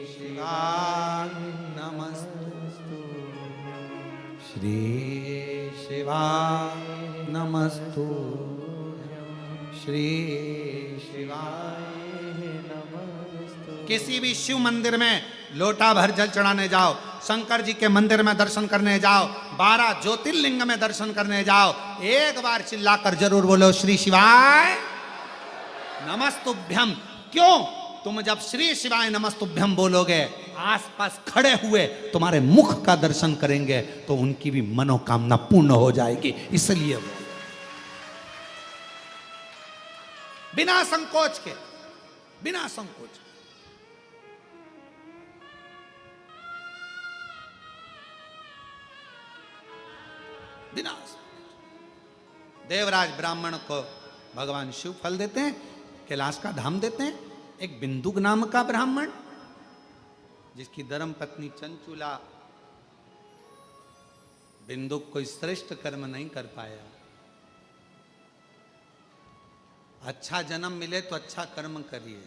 शिवाय नमस्तु, श्री शिवाय नमस्तु, श्री शिवाय नमस्तु। किसी भी शिव मंदिर में लोटा भर जल चढ़ाने जाओ, शंकर जी के मंदिर में दर्शन करने जाओ, 12 ज्योतिर्लिंग में दर्शन करने जाओ, एक बार चिल्लाकर जरूर बोलो श्री शिवाय नमस्तुभ्यम। क्यों? तुम जब श्री शिवाय नमस्तुभ्यम बोलोगे, आसपास खड़े हुए तुम्हारे मुख का दर्शन करेंगे तो उनकी भी मनोकामना पूर्ण हो जाएगी। इसलिए वो बिना संकोच के, बिना संकोच के। बिना देवराज ब्राह्मण को भगवान शिव फल देते हैं, कैलाश का धाम देते हैं। एक बिंदुक नाम का ब्राह्मण जिसकी धर्म पत्नी चंचुला, बिंदुक कोई श्रेष्ठ कर्म नहीं कर पाया। अच्छा जन्म मिले तो अच्छा कर्म करिए।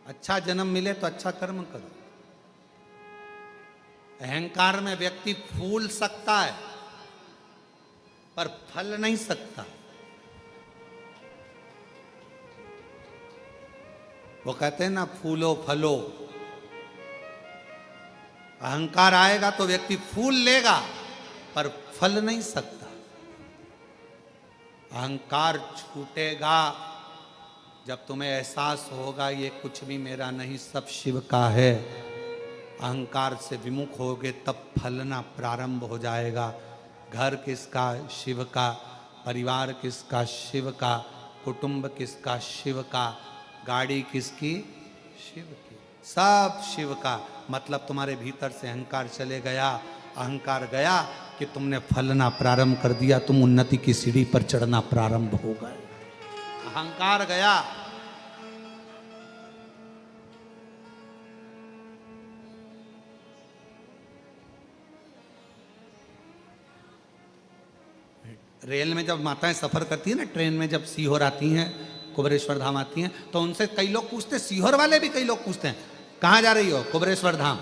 अच्छा जन्म मिले तो अच्छा कर्म करो। अहंकार में व्यक्ति फूल सकता है पर फल नहीं सकता। वो कहते हैं ना, फूलो फलो। अहंकार आएगा तो व्यक्ति फूल लेगा पर फल नहीं सकता। अहंकार छूटेगा जब तुम्हें एहसास होगा ये कुछ भी मेरा नहीं, सब शिव का है। अहंकार से विमुख होगे तब फलना प्रारंभ हो जाएगा। घर किसका? शिव का। परिवार किसका? शिव का। कुटुंब किसका? शिव का। गाड़ी किसकी? शिव की। सब शिव का। मतलब तुम्हारे भीतर से अहंकार चले गया। अहंकार गया कि तुमने फलना प्रारंभ कर दिया, तुम उन्नति की सीढ़ी पर चढ़ना प्रारंभ हो गए। अहंकार गया। रेल में जब माताएं सफर करती है ना, ट्रेन में जब सीहोर आती हैं, कुबेरेश्वर धाम आती हैं, तो उनसे कई लोग पूछते, सीहोर वाले भी कई लोग पूछते हैं, कहाँ जा रही हो? कुबेरेश्वर धाम।